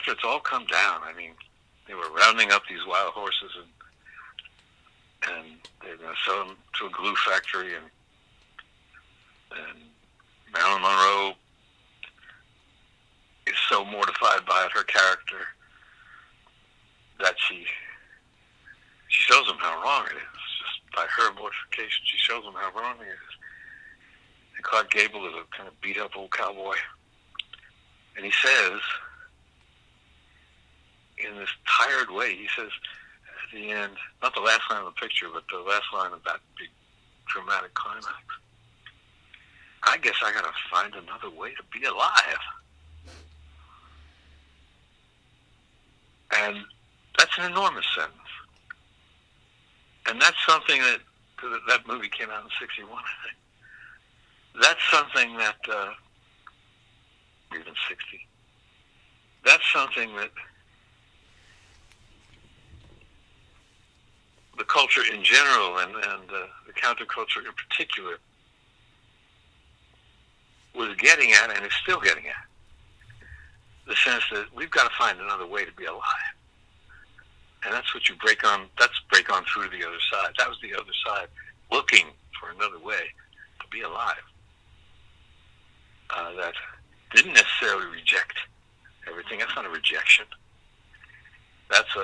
[SPEAKER 2] it's all come down, I mean, they were rounding up these wild horses, and they're going to sell them to a glue factory, and Marilyn Monroe is so mortified by it, her character, that she shows them how wrong it is. Just by her mortification, she shows them how wrong it is. And Clark Gable is a kind of beat-up old cowboy. And he says, in this tired way, he says at the end, not the last line of the picture, but the last line of that big dramatic climax, I guess I gotta find another way to be alive. And that's an enormous sentence. And that's something that movie came out in 1961, I think. That's something that, even 60, that's something that the culture in general and the counterculture in particular was getting at, and is still getting at. The sense that we've got to find another way to be alive. And that's what you break on through to the other side. That was the other side, looking for another way to be alive. That didn't necessarily reject everything. That's not a rejection. That's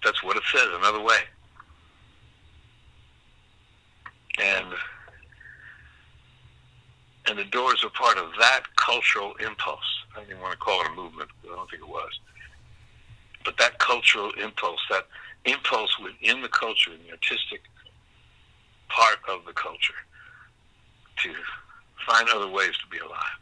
[SPEAKER 2] that's what it says, another way. And the Doors are part of that cultural impulse. I didn't want to call it a movement, because I don't think it was. But that cultural impulse, that impulse within the culture, in the artistic part of the culture, to find other ways to be alive.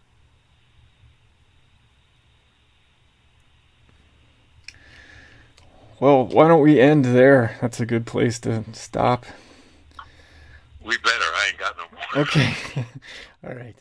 [SPEAKER 1] Well, why don't we end there? That's a good place to stop.
[SPEAKER 2] We better. I ain't got no more.
[SPEAKER 1] Okay. All right.